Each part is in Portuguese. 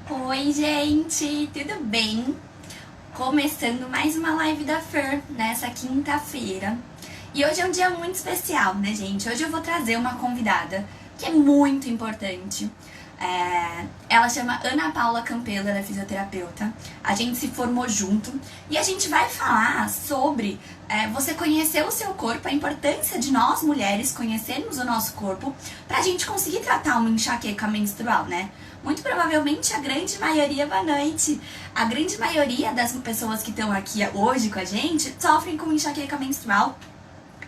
Oi, gente, tudo bem? Começando mais uma live da Fer nessa quinta-feira. E hoje é um dia muito especial, né, gente? Hoje eu vou trazer uma convidada que é muito importante. Ela chama Ana Paula Campelo, ela é fisioterapeuta. A gente se formou junto e a gente vai falar sobre você conhecer o seu corpo, a importância de nós mulheres conhecermos o nosso corpo pra gente conseguir tratar uma enxaqueca menstrual, né? Muito provavelmente a grande maioria, boa noite, a grande maioria das pessoas que estão aqui hoje com a gente sofrem com enxaqueca menstrual.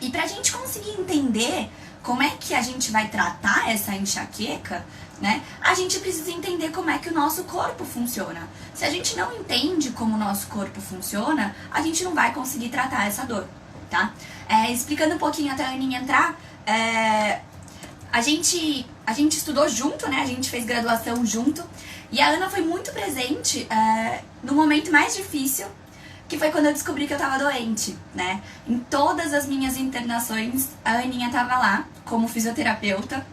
E pra gente conseguir entender como é que a gente vai tratar essa enxaqueca, né? A gente precisa entender como é que o nosso corpo funciona. Se a gente não entende como o nosso corpo funciona, a gente não vai conseguir tratar essa dor, tá? Explicando um pouquinho até a Aninha entrar, a gente estudou junto, né? A gente fez graduação junto. E a Ana foi muito presente no momento mais difícil, que foi quando eu descobri que eu tava doente, né? Em todas as minhas internações, a Aninha tava lá como fisioterapeuta,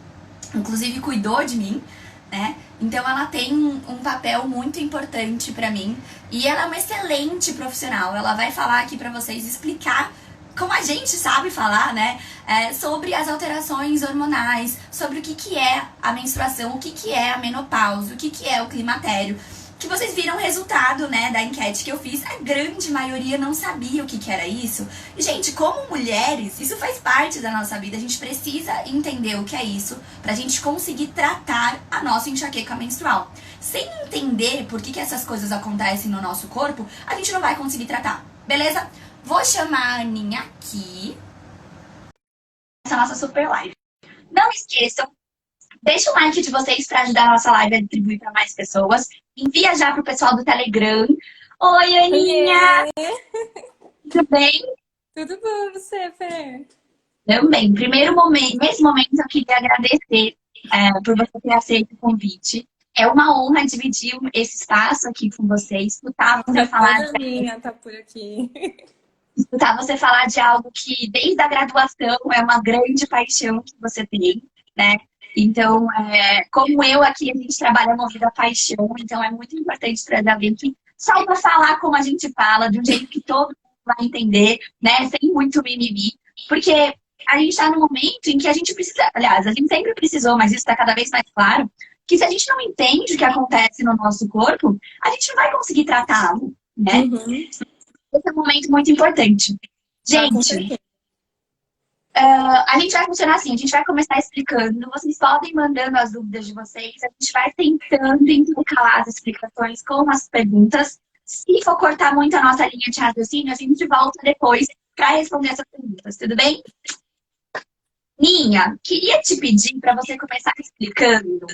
inclusive cuidou de mim, né? Então ela tem um papel muito importante pra mim e ela é uma excelente profissional. Ela vai falar aqui pra vocês, explicar como a gente sabe falar, né? Sobre as alterações hormonais, sobre o que é a menstruação, o que é a menopausa, o que é o climatério. Que vocês viram o resultado, né, da enquete que eu fiz, a grande maioria não sabia o que era isso. E, gente, como mulheres, isso faz parte da nossa vida, a gente precisa entender o que é isso pra gente conseguir tratar a nossa enxaqueca menstrual. Sem entender por que essas coisas acontecem no nosso corpo, a gente não vai conseguir tratar, beleza? Vou chamar a Aninha aqui. Essa nossa super live. Não esqueçam, deixa o like de vocês para ajudar a nossa live a distribuir para mais pessoas. Envia já pro pessoal do Telegram. Oi, Aninha! Oiê! Tudo bem? Tudo bom, você, Fê? Também. Nesse momento eu queria agradecer por você ter aceito o convite. É uma honra dividir esse espaço aqui com você, Honra toda minha tá por aqui. escutar você falar de algo que desde a graduação é uma grande paixão que você tem, né? Então, como eu aqui, a gente trabalha movida a paixão, então é muito importante trazer alguém que saiba falar como a gente fala, de um jeito que todo mundo vai entender, né? Sem muito mimimi, porque a gente está num momento em que a gente precisa, aliás, a gente sempre precisou, mas isso está cada vez mais claro, que se a gente não entende o que acontece no nosso corpo, a gente não vai conseguir tratá-lo, né? Uhum. Esse é um momento muito importante. Ah, com Gente, certeza. a gente vai funcionar assim, a gente vai começar explicando, vocês podem mandando as dúvidas de vocês, a gente vai tentando intercalar as explicações com as perguntas. Se for cortar muito a nossa linha de raciocínio, a gente volta depois para responder essas perguntas, tudo bem? Ninha, queria te pedir para você começar explicando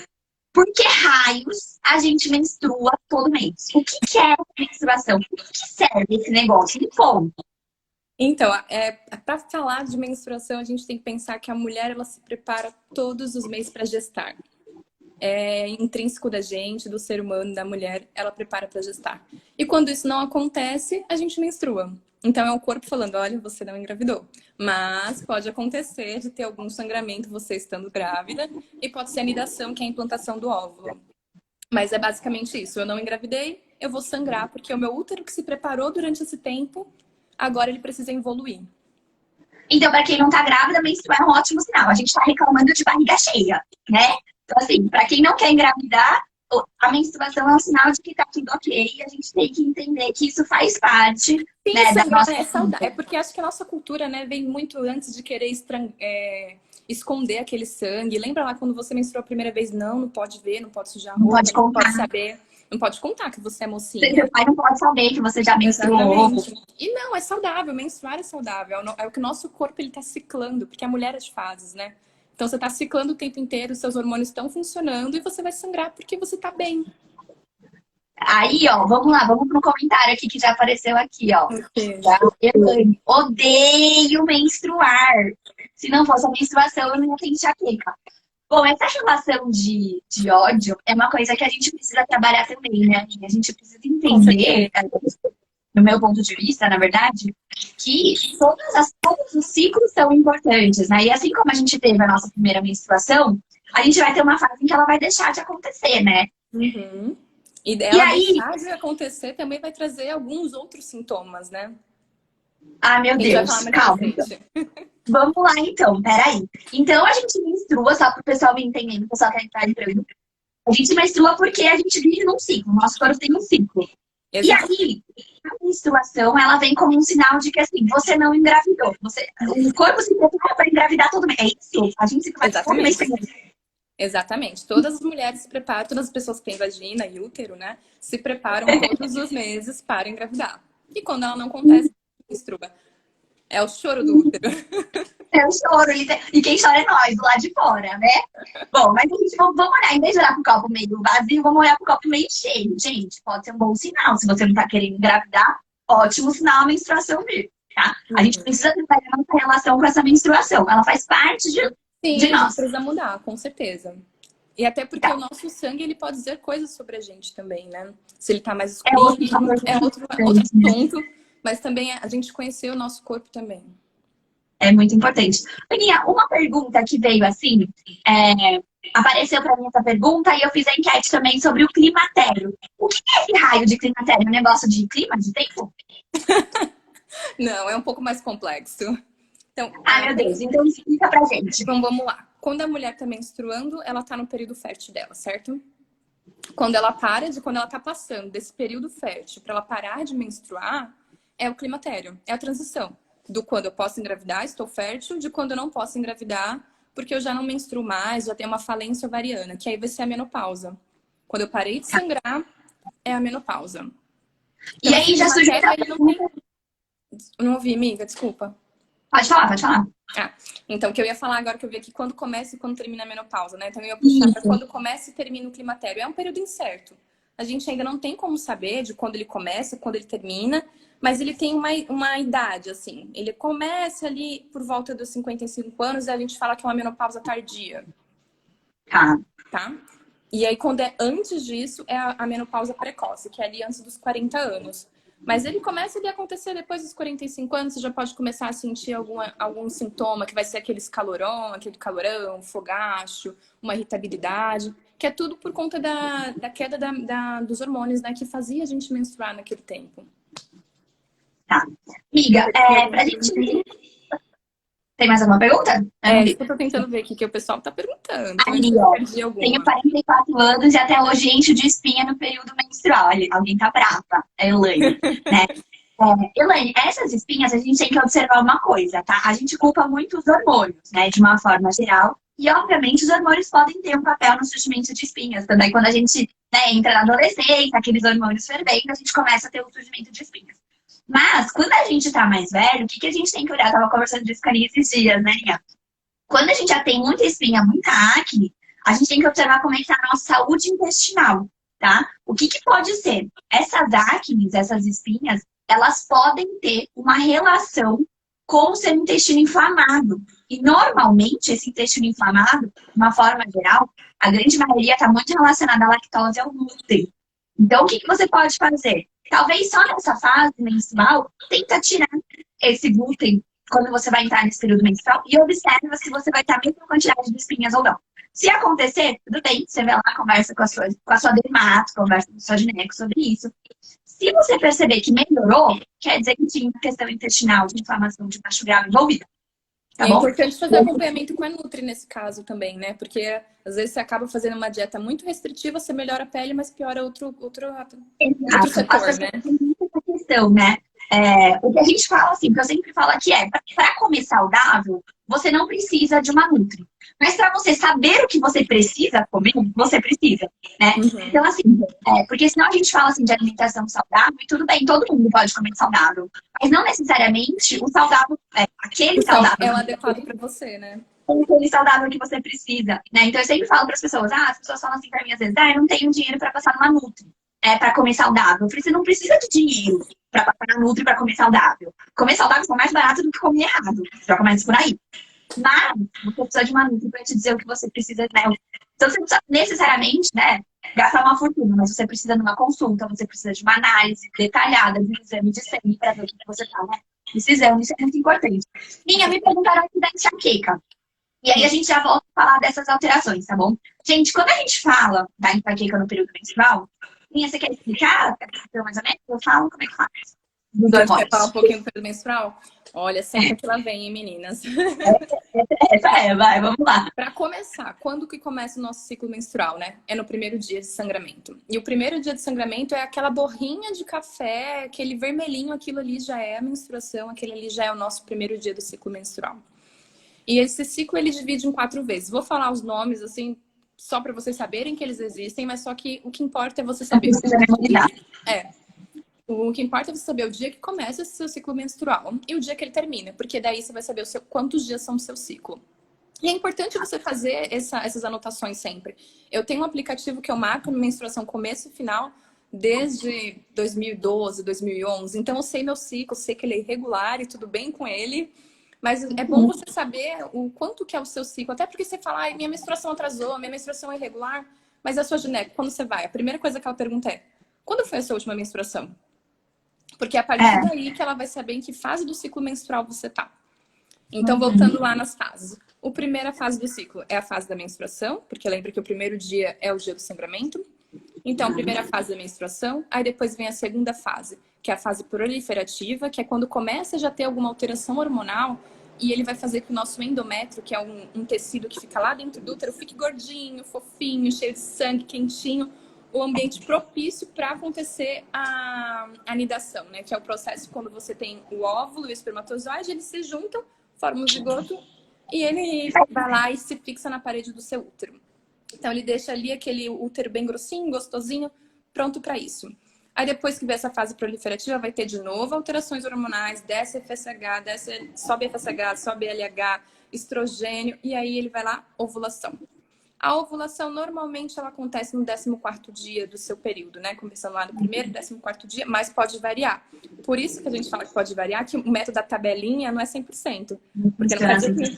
por que raios a gente menstrua todo mês? O que é a menstruação? Por que serve esse negócio? Me conta. Então, para falar de menstruação, a gente tem que pensar que a mulher ela se prepara todos os meses para gestar. É intrínseco da gente, do ser humano, da mulher, ela prepara para gestar. E quando isso não acontece, a gente menstrua. Então é o corpo falando, olha, você não engravidou. Mas pode acontecer de ter algum sangramento você estando grávida e pode ser a anidação, que é a implantação do óvulo. Mas é basicamente isso. Eu não engravidei, eu vou sangrar, porque o meu útero que se preparou durante esse tempo, agora ele precisa evoluir. Então, para quem não tá grávida, menstruar é um ótimo sinal. A gente tá reclamando de barriga cheia, né? Então, assim, para quem não quer engravidar, a menstruação é um sinal de que tá tudo ok. E a gente tem que entender que isso faz parte, Sim, né, da sangrar nossa é saudável. É vida. porque acho que a nossa cultura, né, vem muito antes de querer esconder aquele sangue. Lembra lá quando você menstruou a primeira vez? Não, não pode ver, não pode sujar a Não roupa, pode não pode contar. saber. Não pode contar que você é Seu mocinha. pai não pode saber que você já menstruou. Exatamente. E não, é saudável, menstruar é saudável. É o que o nosso corpo ele tá ciclando, porque a mulher é de fases, né? Então você tá ciclando o tempo inteiro, seus hormônios estão funcionando e você vai sangrar porque você tá bem. Aí, ó, vamos lá, vamos pro comentário aqui que já apareceu aqui, ó. Ok. Da Elaine. Odeio menstruar. Se não fosse a menstruação, eu não ia ter enxaqueca. Bom, essa relação de ódio é uma coisa que a gente precisa trabalhar também, né, amiga? A gente precisa Com certeza. entender, no meu ponto de vista, na verdade, que todos os ciclos são importantes, né? E assim como a gente teve a nossa primeira menstruação, a gente vai ter uma fase em que ela vai deixar de acontecer, né? Uhum. E E ela aí, deixar de acontecer também vai trazer alguns outros sintomas, né? ah, meu A gente vai falar Deus, mais pra calma. frente. Vamos lá então, peraí. Então a gente menstrua, só para o pessoal me entender, o pessoal que está entrando. A gente menstrua porque a gente vive num ciclo, nosso corpo tem um ciclo. E Exato. aí, a menstruação, ela vem como um sinal de que, assim, você não engravidou. O corpo se prepara para engravidar todo mês. É isso. A gente se prepara todo mês para Exatamente. engravidar. Exatamente. Todas as mulheres se preparam, todas as pessoas que têm vagina e útero, né, se preparam todos os meses para engravidar. E quando ela não acontece, menstrua. É o choro do útero. É o choro. E quem chora é nós, do lado de fora, né? Bom, mas a gente vamos olhar, em vez de olhar pro copo meio vazio, vamos olhar pro copo meio cheio. Gente, pode ser um bom sinal. Se você não tá querendo engravidar, ótimo sinal a menstruação vir, tá? A gente precisa trabalhar nossa relação com essa menstruação. Ela faz parte de Sim, a gente nós. precisa mudar, com certeza. E até porque Tá? o nosso sangue, ele pode dizer coisas sobre a gente também, né? Se ele tá mais É outro escurinho, fator é outro importante, né? assunto. Mas também a gente conhecer o nosso corpo também. É muito importante. Aninha, uma pergunta que veio assim, apareceu para mim essa pergunta e eu fiz a enquete também sobre o climatério. O que é esse raio de climatério? Um negócio de clima, de tempo? Não, é um pouco mais complexo. Então, Ah, meu Deus, então explica pra gente. então vamos lá. Quando a mulher tá menstruando, ela tá no período fértil dela, certo? Quando ela quando ela tá passando desse período fértil para ela parar de menstruar, é o climatério, é a transição do quando eu posso engravidar, estou fértil, de quando eu não posso engravidar, porque eu já não menstruo mais, já tenho uma falência ovariana, que aí vai ser a menopausa. Quando eu parei de sangrar, é a menopausa. E Então esse aí já surgiu climatério, outra ele não tem... pergunta. Não ouvi, amiga, desculpa. Pode falar, pode falar. Ah, então, o que eu ia falar agora que eu vi aqui, quando começa e quando termina a menopausa, né? Então, eu ia puxar para Isso. quando começa e termina o climatério. É um período incerto. A gente ainda não tem como saber de quando ele começa, quando ele termina, mas ele tem uma idade, assim. Ele começa ali por volta dos 55 anos e a gente fala que é uma menopausa tardia, Tá. tá? E aí, quando é antes disso, é a menopausa precoce, que é ali antes dos 40 anos. Mas ele começa a acontecer depois dos 45 anos, você já pode começar a sentir algum sintoma, que vai ser aquele calorão, fogacho, uma irritabilidade, que é tudo por conta da queda dos hormônios, né, que fazia a gente menstruar naquele tempo. Tá. Amiga, pra gente. Tem mais alguma pergunta? Eu não É vi. isso que eu tô tentando ver aqui, que o pessoal tá perguntando. Então, antes Ali, que eu ó. perdi Tenho alguma. 44 anos e até hoje encho de espinha no período menstrual. Alguém tá brava. É Elaine, né? Elaine, essas espinhas a gente tem que observar uma coisa, tá? A gente culpa muito os hormônios, né? De uma forma geral. E, obviamente, os hormônios podem ter um papel no surgimento de espinhas. Também quando a gente, né, entra na adolescência, aqueles hormônios fervendo, a gente começa a ter o surgimento de espinhas. Mas, quando a gente tá mais velho, o que a gente tem que olhar? Eu tava conversando disso com a Aninha esses dias, né, Aninha? Quando a gente já tem muita espinha, muita acne, a gente tem que observar como é que tá a nossa saúde intestinal, tá? O que pode ser? Essas acnes, essas espinhas, elas podem ter uma relação com o seu intestino inflamado. E normalmente esse intestino inflamado, de uma forma geral, a grande maioria está muito relacionada à lactose e ao glúten. Então, o que você pode fazer? Talvez só nessa fase menstrual, tenta tirar esse glúten quando você vai entrar nesse período menstrual e observa se você vai ter a mesma quantidade de espinhas ou não. Se acontecer, tudo bem, você vai lá, conversa com a sua dermato, conversa com a sua gineco sobre isso. Se você perceber que melhorou, quer dizer que tinha questão intestinal, de inflamação de baixo grau envolvida. E Tá é bom? importante fazer acompanhamento com a Nutri nesse caso também, né? Porque às vezes você acaba fazendo uma dieta muito restritiva, você melhora a pele, mas piora outro Exato. As setor, pessoas né? têm muito essa questão, né? O que a gente fala assim, que eu sempre falo aqui para comer saudável, você não precisa de uma Nutri. Mas para você saber o que você precisa comer, você precisa, né? Uhum. Então, assim, porque senão a gente fala assim de alimentação saudável e tudo bem, todo mundo pode comer saudável. Mas não necessariamente o saudável, aquele saudável É o adequado para você, né? aquele saudável que você precisa, né? Então eu sempre falo para as pessoas, as pessoas falam assim para mim às vezes, eu não tenho dinheiro para passar numa Nutri, para comer saudável. Eu falei, você não precisa de dinheiro para passar na Nutri para comer saudável. Comer saudável é mais barato do que comer errado. Já começa por aí. Mas você precisa de uma Nutri para te dizer o que você precisa, né? Então você não precisa necessariamente, né, gastar uma fortuna, mas você precisa de uma consulta, você precisa de uma análise detalhada de um exame de sangue para ver o que você tá, né? Precisando, isso é muito importante. Minha, me perguntaram aqui da enxaqueca. E aí a gente já volta a falar dessas alterações, tá bom? Gente, quando a gente fala da enxaqueca no período menstrual, Minha, você quer explicar? Mais ou menos? Eu falo como é que faz. Dos Então, a gente quer falar hormônios. um pouquinho do período menstrual? Olha, senta que lá vem, hein, meninas. Essa é, vai, vamos lá. Para começar, quando que começa o nosso ciclo menstrual, né? É no primeiro dia de sangramento. E o primeiro dia de sangramento é aquela borrinha de café, aquele vermelhinho, aquilo ali já é a menstruação, aquele ali já é o nosso primeiro dia do ciclo menstrual. E esse ciclo ele divide em 4 vezes. Vou falar os nomes assim, só para vocês saberem que eles existem, mas só que o que importa é você saber o que importa é você saber o dia que começa esse seu ciclo menstrual e o dia que ele termina, porque daí você vai saber quantos dias são o seu ciclo. E é importante você fazer essas anotações sempre. Eu tenho um aplicativo que eu marco minha menstruação começo e final desde 2012, 2011. Então eu sei meu ciclo, sei que ele é irregular e tudo bem com ele. Mas é bom você saber o quanto que é o seu ciclo. Até porque você fala, ai, minha menstruação atrasou, minha menstruação é irregular. Mas a sua gineco, quando você vai, a primeira coisa que ela pergunta é, quando foi a sua última menstruação? Porque é a partir daí que ela vai saber em que fase do ciclo menstrual você tá. Então, voltando lá nas fases. A primeira fase do ciclo é a fase da menstruação, porque lembra que o primeiro dia é o dia do sangramento. Então, a primeira fase da menstruação. Aí depois vem a segunda fase, que é a fase proliferativa, que é quando começa a já ter alguma alteração hormonal e ele vai fazer que o nosso endométrio, que é um tecido que fica lá dentro do útero, fique gordinho, fofinho, cheio de sangue, quentinho. O ambiente propício para acontecer a anidação, né? Que é o processo quando você tem o óvulo e o espermatozoide, eles se juntam, formam um zigoto e ele vai lá e se fixa na parede do seu útero. Então, ele deixa ali aquele útero bem grossinho, gostosinho, pronto para isso. Aí, depois que vier essa fase proliferativa, vai ter de novo alterações hormonais, desce FSH, sobe FSH, sobe LH, estrogênio, e aí ele vai lá, ovulação. A ovulação, normalmente, ela acontece no 14º dia do seu período, né? Começando lá no primeiro e 14º dia, mas pode variar. Por isso que a gente fala que pode variar, que o método da tabelinha não é 100%. Porque não quer dizer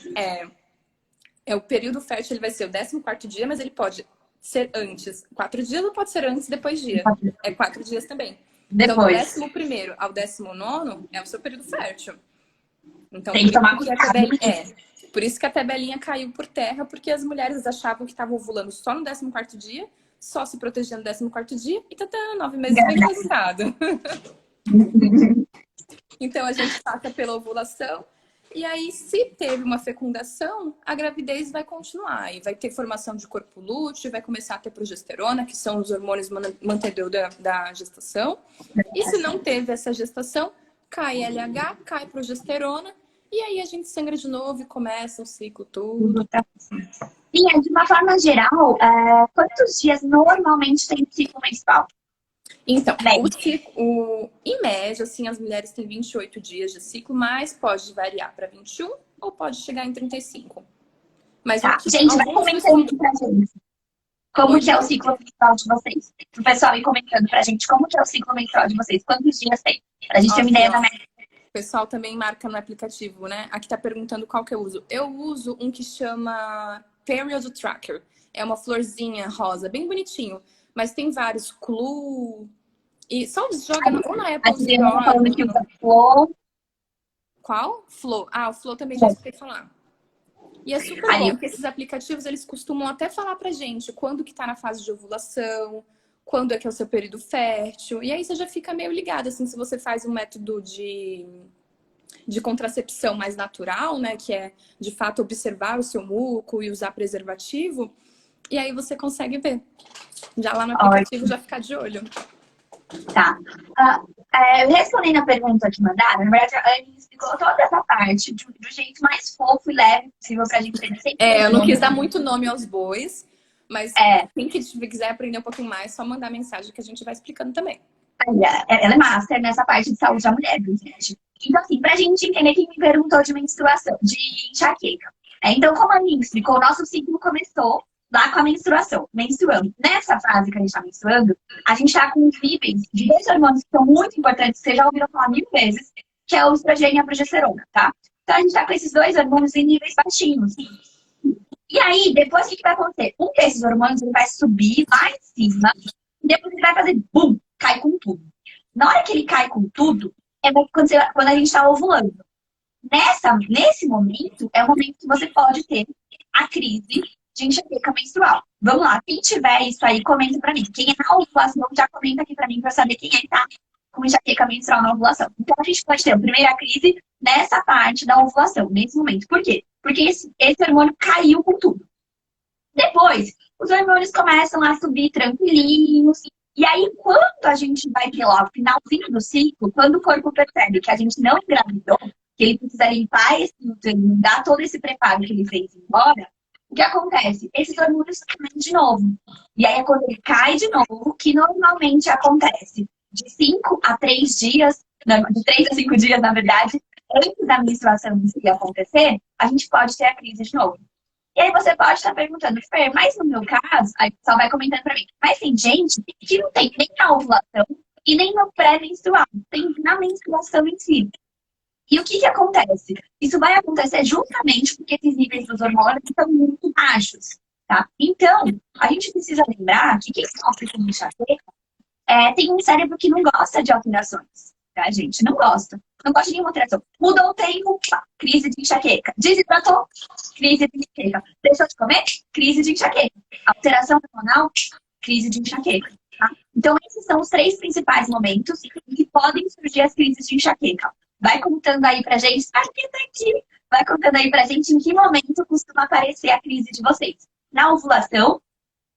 que o período fértil ele vai ser o 14º dia, mas ele pode ser antes. 4 dias não pode ser antes e depois dia. É 4 dias também. Depois. Então, do 11º ao 19º é o seu período fértil. Então, tem que tomar cuidado. Por isso que a tabelinha caiu por terra, porque as mulheres achavam que estavam ovulando só no 14º dia, só se protegendo no 14º dia, e tá dando 9 meses bem resultado. Então, a gente passa pela ovulação, e aí, se teve uma fecundação, a gravidez vai continuar, e vai ter formação de corpo lúteo, vai começar a ter progesterona, que são os hormônios mantenedores da gestação. E se não teve essa gestação, cai LH, cai progesterona, e aí a gente sangra de novo e começa o ciclo tudo. E de uma forma geral, quantos dias normalmente tem ciclo menstrual? Então, em média, assim, as mulheres têm 28 dias de ciclo, mas pode variar para 21 ou pode chegar em 35. Mas gente, vai comentando pra gente. Como que é o ciclo menstrual de vocês? O pessoal ir comentando pra gente como que é o ciclo menstrual de vocês. Quantos dias tem? Pra gente ter uma ideia da média. O pessoal também marca no aplicativo, né? Aqui tá perguntando qual que eu uso. Eu uso um que chama Period Tracker. É uma florzinha rosa, bem bonitinho. Mas tem vários. Clue. E só joga ou na Apple Store. Flow. Qual? Flow. Ah, o Flow também já escutei falar. E é super bom, porque esses aplicativos, eles costumam até falar pra gente quando que tá na fase de ovulação, quando é que é o seu período fértil. E aí você já fica meio ligado, assim, se você faz um método de contracepção mais natural, né? Que é, de fato, observar o seu muco e usar preservativo. E aí você consegue ver. Já lá no aplicativo, já ficar de olho. Tá. Respondendo a pergunta que mandaram, na verdade, a Anne explicou toda essa parte do jeito mais fofo e leve possível pra gente entender. Eu não quis dar muito nome aos bois, mas quem quiser aprender um pouquinho mais, só mandar mensagem que a gente vai explicando também. Ela é master nessa parte de saúde da mulher, gente. Então, assim, pra gente entender, quem me perguntou de menstruação, de enxaqueca. Então, como a Anne explicou, o nosso ciclo começou lá com a menstruação, menstruando. Nessa fase que a gente tá menstruando, a gente tá com níveis de 2 hormônios que são muito importantes, vocês já ouviram falar 1000 vezes, que é o estrogênio e a progesterona, tá? Então, a gente tá com esses 2 hormônios em níveis baixinhos. E aí, depois, o que vai acontecer? Um desses hormônios, ele vai subir lá em cima, e depois ele vai fazer, bum, cai com tudo. Na hora que ele cai com tudo, é quando a gente tá ovulando. Nesse momento, é o momento que você pode ter a crise de enxaqueca menstrual. Vamos lá, quem tiver isso aí, comenta pra mim. Quem é na ovulação, já comenta aqui pra mim pra saber quem é que tá com enxaqueca menstrual na ovulação. Então, a gente pode ter a primeira crise nessa parte da ovulação, nesse momento. Por quê? Porque esse hormônio caiu com tudo. Depois, os hormônios começam a subir tranquilinhos. E aí, quando a gente vai ter lá o finalzinho do ciclo, quando o corpo percebe que a gente não engravidou, que ele precisa limpar esse útero, dar todo esse preparo que ele fez embora, o que acontece? Esses hormônios caem de novo. E aí é quando ele cai de novo, que normalmente acontece de 5 a 3 dias, não, de 3 a 5 dias, na verdade, antes da menstruação em si acontecer, a gente pode ter a crise de novo. E aí você pode estar perguntando, Fer, mas no meu caso, aí o pessoal vai comentando pra mim, mas tem gente que não tem nem na ovulação e nem no pré-menstrual, tem na menstruação em si. E o que que acontece? Isso vai acontecer justamente porque esses níveis dos hormônios estão muito baixos, tá? Então, a gente precisa lembrar que quem sofre com enxaqueca tem um cérebro que não gosta de alterações, tá, gente? Não gosta. Não gosta de nenhuma alteração. Mudou o tempo, pá, crise de enxaqueca. Desidratou, crise de enxaqueca. Deixou de comer, crise de enxaqueca. Alteração hormonal, crise de enxaqueca. Tá? Então, esses são os 3 principais momentos em que podem surgir as crises de enxaqueca. Vai contando aí pra gente, aqui tá aqui. Vai contando aí pra gente em que momento costuma aparecer a crise de vocês. Na ovulação,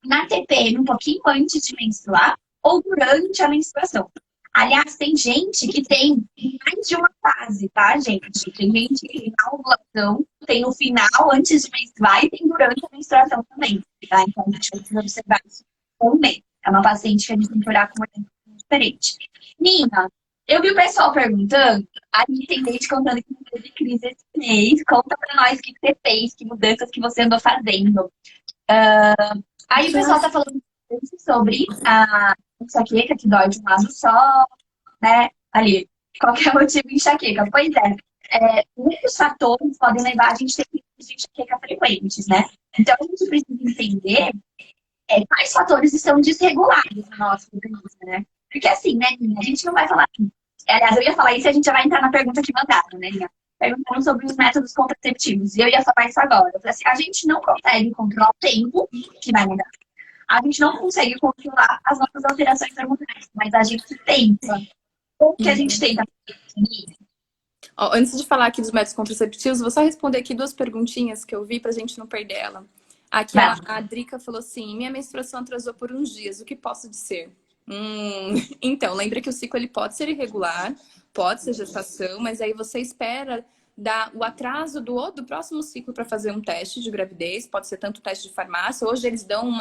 na TPM, um pouquinho antes de menstruar, ou durante a menstruação. Aliás, tem gente que tem mais de uma fase, tá, gente? Tem gente que na ovulação, tem no final, antes de menstruar, e tem durante a menstruação também, tá? Então, a gente precisa observar isso também. É uma paciente que a gente tem que olhar com uma atenção diferente. Nina, eu vi o pessoal perguntando, a gente tem gente contando que não teve crise esse mês. Conta pra nós o que você fez, que mudanças que você andou fazendo. Aí o pessoal tá falando sobre a enxaqueca que dói de um lado só, né? Ali, qualquer motivo de enxaqueca. Pois muitos fatores podem levar a gente a ter crises de enxaqueca frequentes, né? Então a gente precisa entender quais fatores estão desregulados no nosso organismo, né? Porque assim, né, Nina, a gente não vai falar. Aliás, eu ia falar isso e a gente já vai entrar na pergunta que mandaram, né, Nina? Perguntando sobre os métodos contraceptivos. E eu ia falar isso agora. Eu falei assim, a gente não consegue controlar o tempo que vai mudar. A gente não consegue controlar as nossas alterações hormonais, mas a gente tenta. O que a gente tenta? Ó, antes de falar aqui dos métodos contraceptivos, vou só responder aqui 2 perguntinhas que eu vi pra gente não perder ela. Aqui a Drica falou assim, minha menstruação atrasou por uns dias, o que posso dizer? Então, lembra que o ciclo ele pode ser irregular, pode ser gestação, mas aí você espera dar o atraso do próximo ciclo para fazer um teste de gravidez, pode ser tanto teste de farmácia, hoje eles dão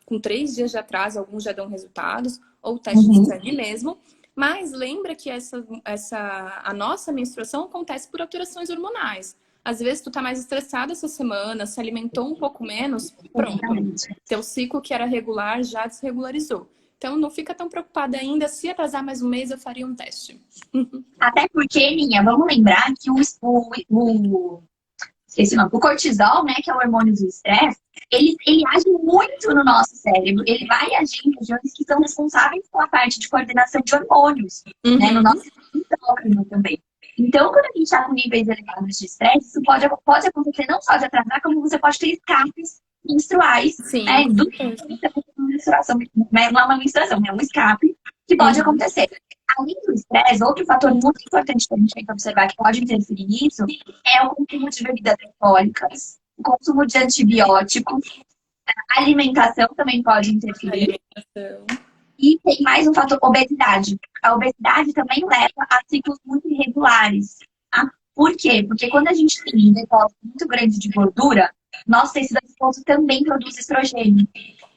com 3 dias de atraso, alguns já dão resultados, ou teste de sangue mesmo. Mas lembra que a nossa menstruação acontece por alterações hormonais. Às vezes tu tá mais estressada essa semana, se alimentou um pouco menos, pronto. Teu ciclo que era regular já desregularizou. Então não fica tão preocupada ainda. Se atrasar mais um mês, eu faria um teste. Até porque, Ninha, vamos lembrar que esqueci o nome, o cortisol, né, que é o hormônio do estresse, ele age muito no nosso cérebro. Ele vai agir em regiões que são responsáveis pela parte de coordenação de hormônios, né, no nosso endócrino também. Então, quando a gente está com níveis elevados de estresse, isso pode acontecer não só de atrasar, como você pode ter escapes menstruais. Sim. Né, menstruação, não é uma menstruação, é um escape que pode acontecer. Além do estresse, outro fator muito importante que a gente tem que observar que pode interferir nisso é o consumo de bebidas alcoólicas, o consumo de antibióticos, a alimentação também pode interferir. E tem mais um fator, obesidade. A obesidade também leva a ciclos muito irregulares. Tá? Por quê? Porque quando a gente tem um depósito muito grande de gordura, nosso tecido adiposo também produz estrogênio.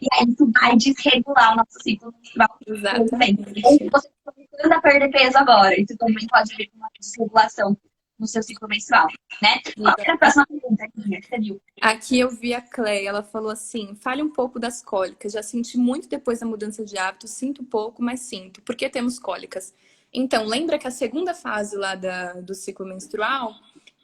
E aí isso vai desregular o nosso ciclo menstrual. Exatamente. Ou você está começando a perder peso agora, isso também pode vir com uma desregulação no seu ciclo menstrual, né? Qual é a próxima pergunta que você viu? Aqui eu vi a Cleia, ela falou assim, fale um pouco das cólicas. Já senti muito depois da mudança de hábito, sinto pouco, mas sinto. Por que temos cólicas? Então, lembra que a segunda fase lá do ciclo menstrual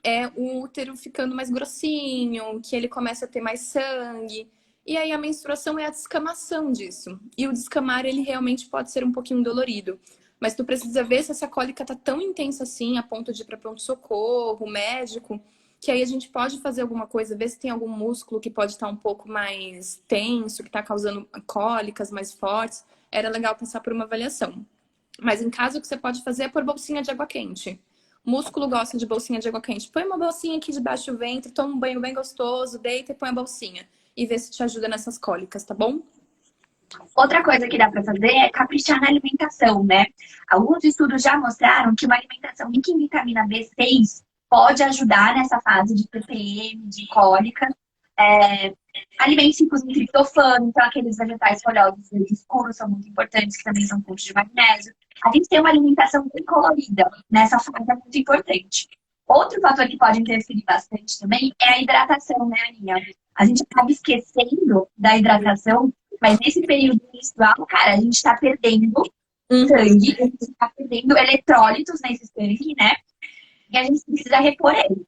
é o útero ficando mais grossinho, que ele começa a ter mais sangue. E aí a menstruação é a descamação disso. E o descamar, ele realmente pode ser um pouquinho dolorido. Mas tu precisa ver se essa cólica tá tão intensa assim, a ponto de ir para pronto-socorro, médico. que aí a gente pode fazer alguma coisa, ver se tem algum músculo que pode estar um pouco mais tenso, que está causando cólicas mais fortes. Era legal passar por uma avaliação. Mas em casa, o que você pode fazer é pôr bolsinha de água quente. O músculo gosta de bolsinha de água quente. Põe uma bolsinha aqui debaixo do ventre, toma um banho bem gostoso, deita e põe a bolsinha. E vê se te ajuda nessas cólicas, tá bom? Outra coisa que dá para fazer é caprichar na alimentação, né? Alguns estudos já mostraram que uma alimentação rica em vitamina B6 pode ajudar nessa fase de TPM, de cólica. Alimentos ricos em triptofano, então aqueles vegetais folhosos e escuros são muito importantes, que também são fontes de magnésio. A gente tem uma alimentação bem colorida nessa fase, é muito importante. Outro fator que pode interferir bastante também é a hidratação, né, Aninha? A gente acaba esquecendo da hidratação, mas nesse período menstrual, cara, a gente está perdendo sangue, a gente está perdendo eletrólitos nesse sangue, né? E a gente precisa repor ele.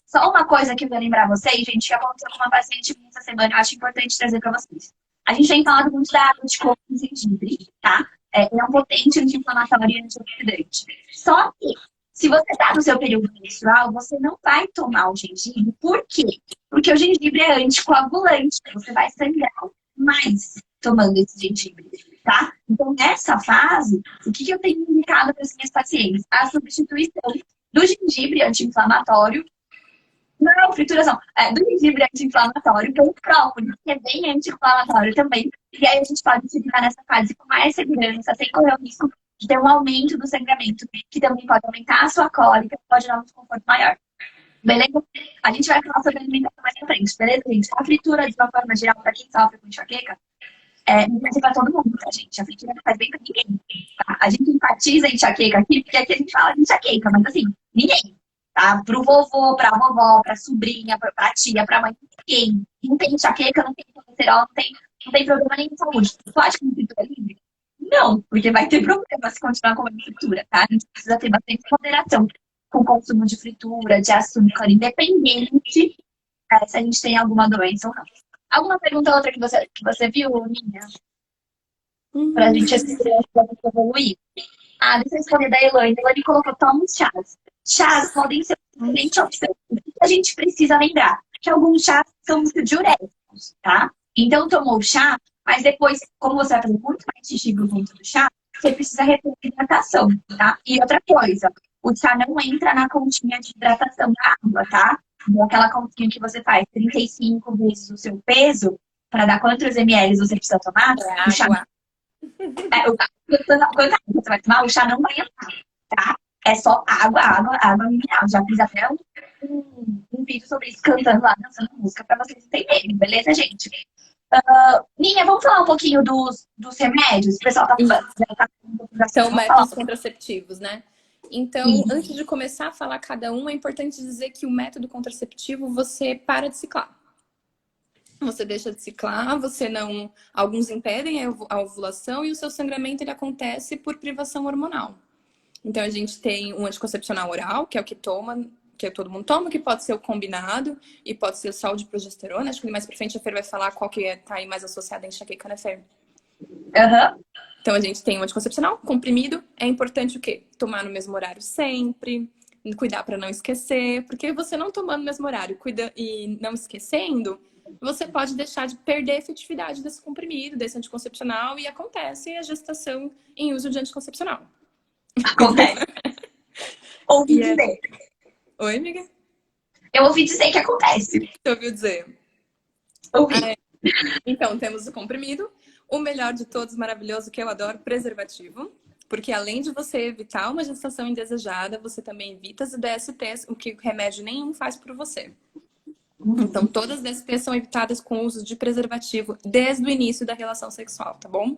Só uma coisa que eu vou lembrar vocês, gente, que aconteceu com uma paciente minha essa semana, eu acho importante trazer para vocês. A gente tem falado muito da água de coco com gengibre, tá? É um potente anti-inflamatório e antioxidante. Só que, se você está no seu período menstrual, você não vai tomar o gengibre. Por quê? Porque o gengibre é anticoagulante. Você vai sangrar mais tomando esse gengibre, tá? Então, nessa fase, o que eu tenho indicado para as minhas pacientes? A substituição do gengibre anti-inflamatório. Não, frituração. Do gengibre anti-inflamatório pelo própolis, que é bem anti-inflamatório também. E aí a gente pode utilizar nessa fase com mais segurança, sem correr o risco de ter um aumento do sangramento, que também pode aumentar a sua cólica, pode dar um desconforto maior. Beleza? A gente vai falar sobre alimentação mais pra frente, beleza, gente? A fritura, de uma forma geral, para quem sofre com enxaqueca, não vai ser pra todo mundo, tá, gente? A fritura não faz bem pra ninguém. Tá? A gente enfatiza a enxaqueca aqui, porque aqui a gente fala de enxaqueca, mas assim, ninguém. Tá? Pro vovô, pra vovó, pra sobrinha, pra tia, pra mãe, ninguém. Não tem enxaqueca, não tem colesterol, não tem problema nenhum de saúde. Tu pode comer fritura livre? Não, porque vai ter problema se continuar comendo fritura, tá? A gente precisa ter bastante moderação com o consumo de fritura, de açúcar, independente se a gente tem alguma doença ou não. Alguma pergunta ou outra que você viu, Ninha? Pra gente evoluir? Deixa eu responder da Elaine. Elaine colocou, toma os chás. Chás podem ser uma excelente opção. O que a gente precisa lembrar? Que alguns chás são muito diuréticos, tá? Então, tomou o chá, mas depois, como você vai fazer muito mais xixi dentro do chá, você precisa repor a hidratação, tá? E outra coisa, o chá não entra na continha de hidratação da água, tá? Então, aquela continha que você faz 35 vezes o seu peso, para dar quantos ml você precisa tomar, o chá... Quanto você vai tomar, o chá não vai entrar, tá? É só água mineral. Já fiz até um vídeo sobre isso, cantando lá, dançando música, para vocês entenderem, beleza, gente? Ninha, vamos falar um pouquinho dos remédios? O pessoal tá falando. São métodos contraceptivos, né? Então, antes de começar a falar cada um, é importante dizer que o método contraceptivo você para de ciclar. Você deixa de ciclar, você não... Alguns impedem a ovulação e o seu sangramento ele acontece por privação hormonal. Então, a gente tem um anticoncepcional oral, que é o que todo mundo toma, que pode ser o combinado e pode ser o sal de progesterona. Acho que mais pra frente a Fer vai falar qual que tá aí mais associada a enxaqueca, né, Fer? Então, a gente tem um anticoncepcional comprimido. É importante o quê? Tomar no mesmo horário sempre, cuidar para não esquecer, porque você não tomando no mesmo horário e não esquecendo, você pode deixar de perder a efetividade desse comprimido, desse anticoncepcional, e acontece a gestação em uso de anticoncepcional. Acontece. Ouvi dizer. Oi, amiga? Eu ouvi dizer que acontece. Você ouviu dizer? Ouvi. Então, temos o comprimido. O melhor de todos, maravilhoso, que eu adoro, preservativo. Porque além de você evitar uma gestação indesejada, você também evita as DSTs, o que remédio nenhum faz por você. Então, todas as DSTs são evitadas com o uso de preservativo desde o início da relação sexual, tá bom?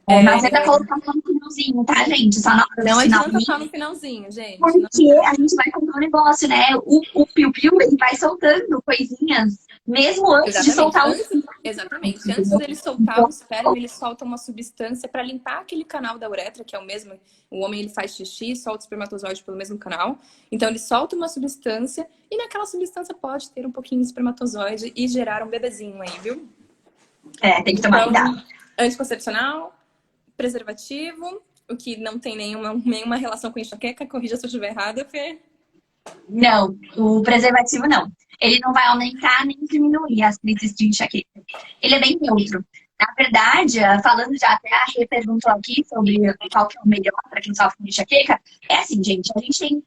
Mas ainda colocar no finalzinho, tá, gente? Só não adianta só no finalzinho, gente. Porque a gente vai contar um negócio, né? O piu-piu, ele vai soltando coisinhas, mesmo antes de soltar o... Exatamente. Antes dele soltar o esperma, ele solta uma substância para limpar aquele canal da uretra, que é o mesmo. O homem, ele faz xixi e solta o espermatozoide pelo mesmo canal. Então, ele solta uma substância e naquela substância pode ter um pouquinho de espermatozoide e gerar um bebezinho aí, viu? Tem que tomar cuidado. Anticoncepcional, preservativo, o que não tem nenhuma relação com enxaqueca, corrija se eu estiver errada, Fê. Não, o preservativo não. Ele não vai aumentar nem diminuir as crises de enxaqueca. Ele é bem neutro. Na verdade, falando já até a Rê perguntou aqui sobre qual que é o melhor para quem sofre com enxaqueca, é assim, gente, a gente tem,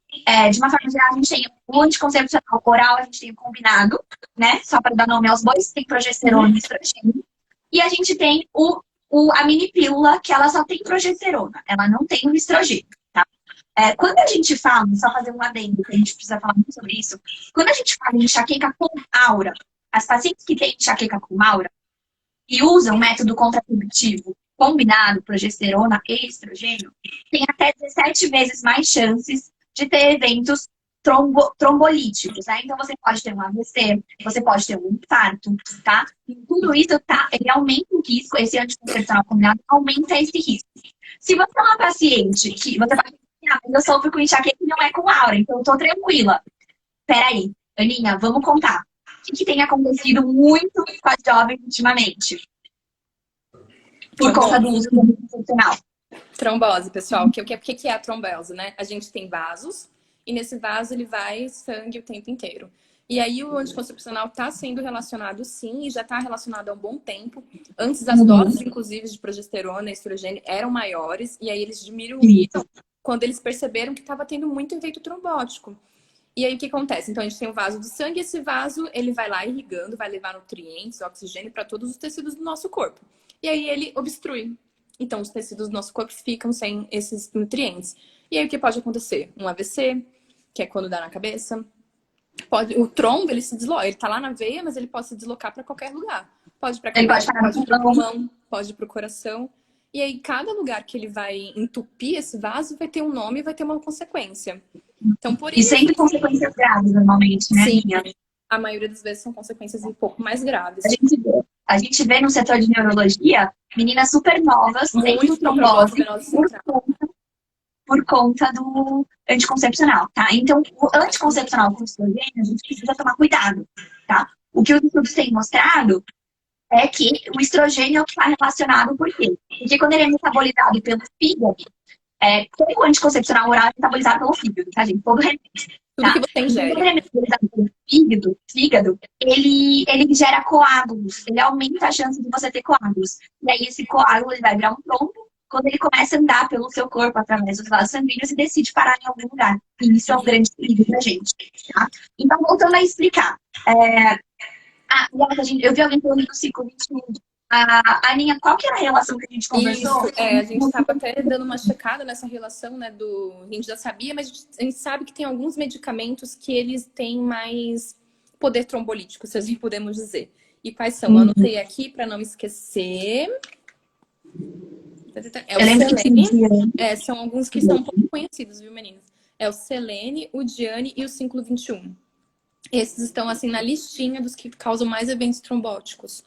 de uma forma geral, a gente tem o anticoncepcional oral, a gente tem o combinado, né? Só para dar nome aos bois, tem progesterona e estrogênio. E a gente tem a mini pílula, que ela só tem progesterona, ela não tem o estrogênio, tá? Quando a gente fala, só fazer um adendo, que a gente precisa falar muito sobre isso, quando a gente fala em enxaqueca com aura, as pacientes que têm enxaqueca com aura e usam o método contraceptivo combinado, progesterona e estrogênio, têm até 17 vezes mais chances de ter eventos trombolíticos, né? Então você pode ter um AVC, você pode ter um infarto, tá? E tudo isso, tá? Ele aumenta o risco, esse anticoncepcional combinado aumenta esse risco. Se você é uma paciente que você vai eu sofro com enxaqueca e não é com aura, então eu tô tranquila. Peraí, Aninha, vamos contar. O que tem acontecido muito com as jovens ultimamente? Por conta do uso do anticoncepcional. Trombose, pessoal. O que é a trombose, né? A gente tem vasos e nesse vaso ele vai sangue o tempo inteiro. E aí o anticoncepcional está sendo relacionado sim, e já está relacionado há um bom tempo. Antes as doses, inclusive, de progesterona e estrogênio eram maiores, e aí eles diminuíram quando eles perceberam que estava tendo muito efeito trombótico. E aí o que acontece? Então a gente tem um vaso de sangue, e esse vaso ele vai lá irrigando, vai levar nutrientes, oxigênio para todos os tecidos do nosso corpo. E aí ele obstrui. Então os tecidos do nosso corpo ficam sem esses nutrientes. E aí o que pode acontecer? Um AVC, que é quando dá na cabeça. O trombo, ele se desloca, ele tá lá na veia, mas ele pode se deslocar para qualquer lugar. Pode ir para a cabeça, pode ir para o pulmão, pode ir para o coração. E aí, cada lugar que ele vai entupir esse vaso vai ter um nome e vai ter uma consequência. Então, por isso... E sempre consequências graves, normalmente, né? Sim, a maioria das vezes são consequências um pouco mais graves. A gente vê no setor de neurologia meninas super novas tendo trombose por conta do anticoncepcional, tá? Então, o anticoncepcional com estrogênio, a gente precisa tomar cuidado, tá? O que os estudos têm mostrado é que o estrogênio está relacionado por quê? Porque quando ele é metabolizado pelo fígado, todo o anticoncepcional oral é metabolizado pelo fígado, tá, gente? Todo remédio. Tudo que você ingere. Quando ele é metabolizado pelo fígado, ele gera coágulos, ele aumenta a chance de você ter coágulos. E aí esse coágulo ele vai virar um trombo quando ele começa a andar pelo seu corpo através dos vasos sanguíneos e decide parar em algum lugar. E isso é um grande perigo pra gente, tá? Então, voltando a explicar. Eu vi alguém falando do ciclo 21. Aninha, qual que era a relação que a gente conversou? Isso, a gente estava até dando uma checada nessa relação, né, a gente já sabia, mas a gente sabe que tem alguns medicamentos que eles têm mais poder trombolítico, se assim podemos dizer. E quais são? Eu anotei aqui para não esquecer. O Selene. São alguns que são um pouco conhecidos, viu, meninas? É o Selene, o Diane e o ciclo 21. Esses estão, assim, na listinha dos que causam mais eventos trombóticos.